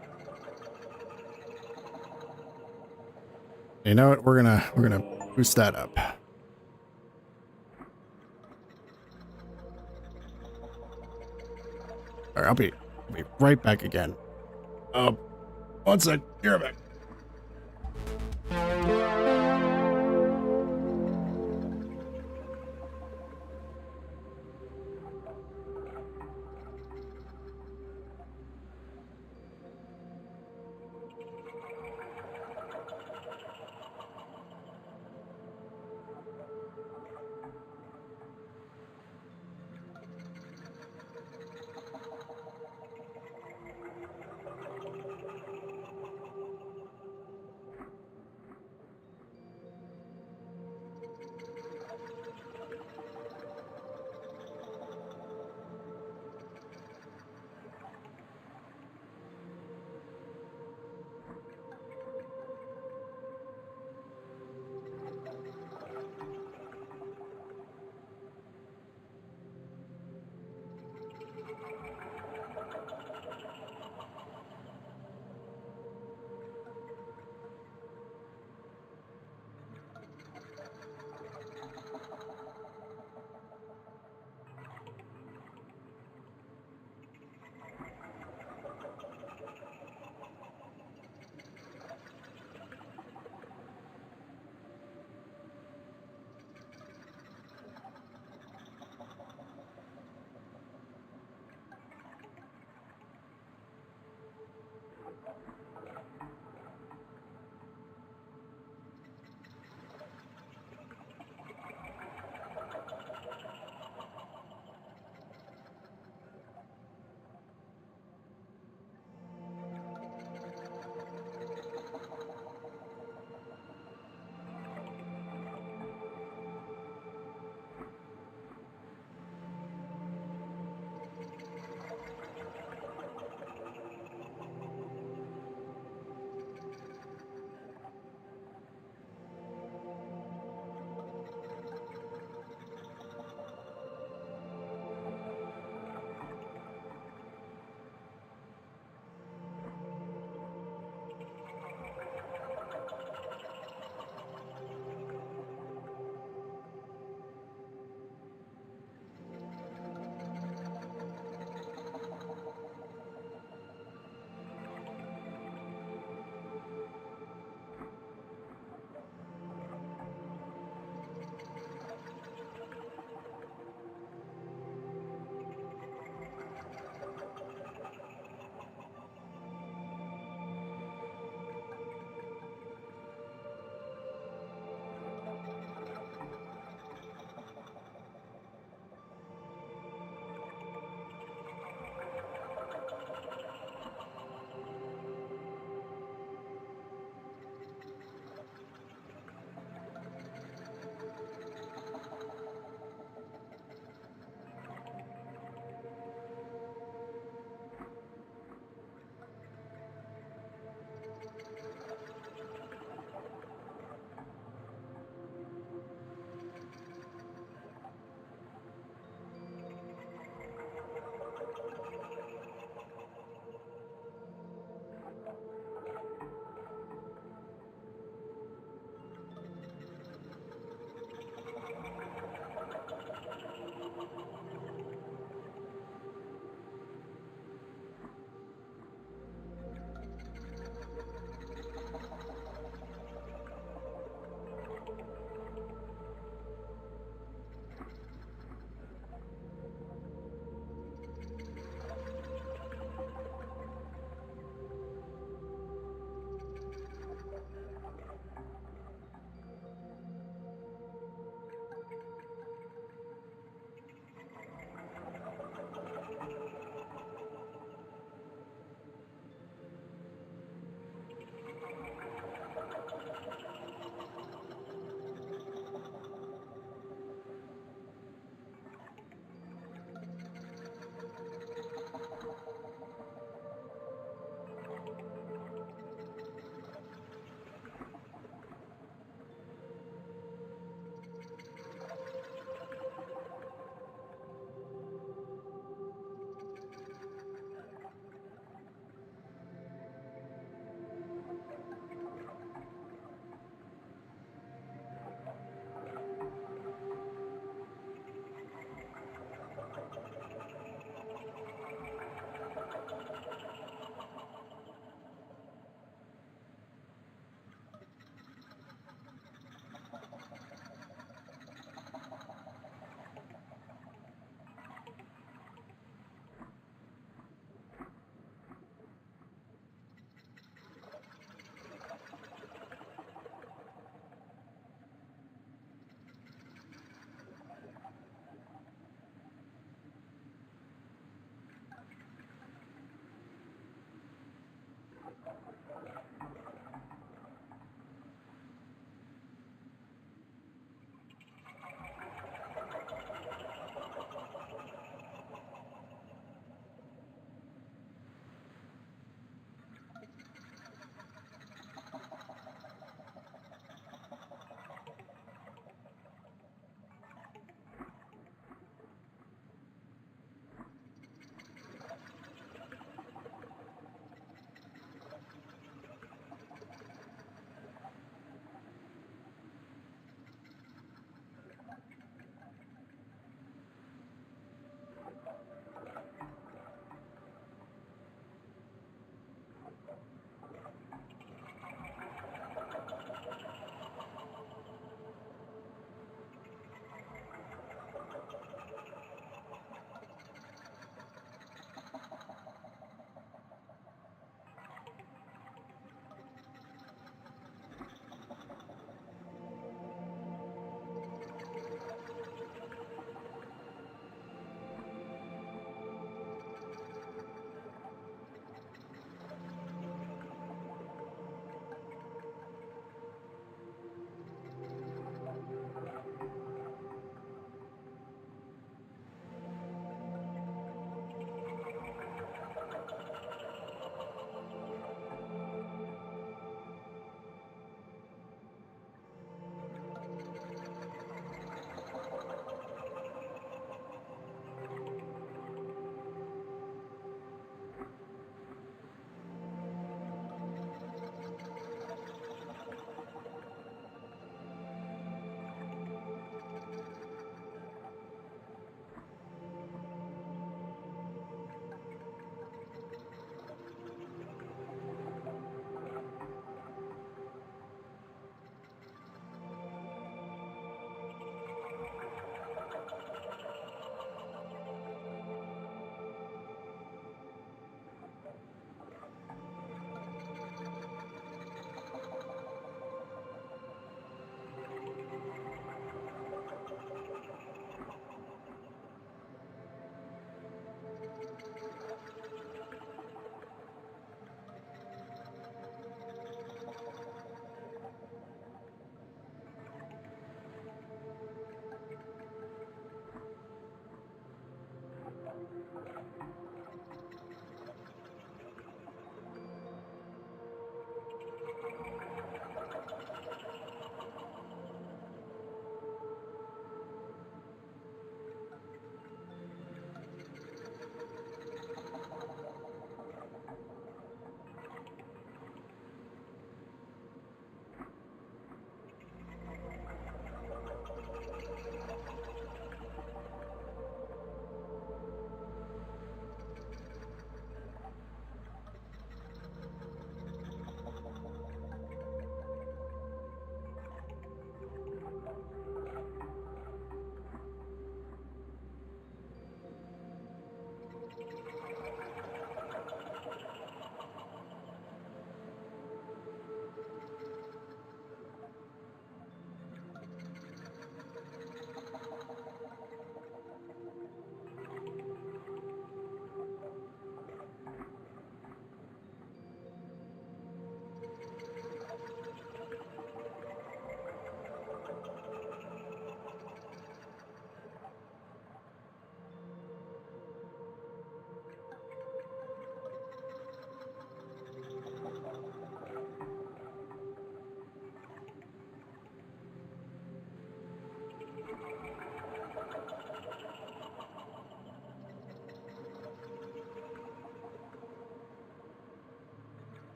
You know what? We're gonna boost that up. All right, I'll be right back again. One sec. Here, back.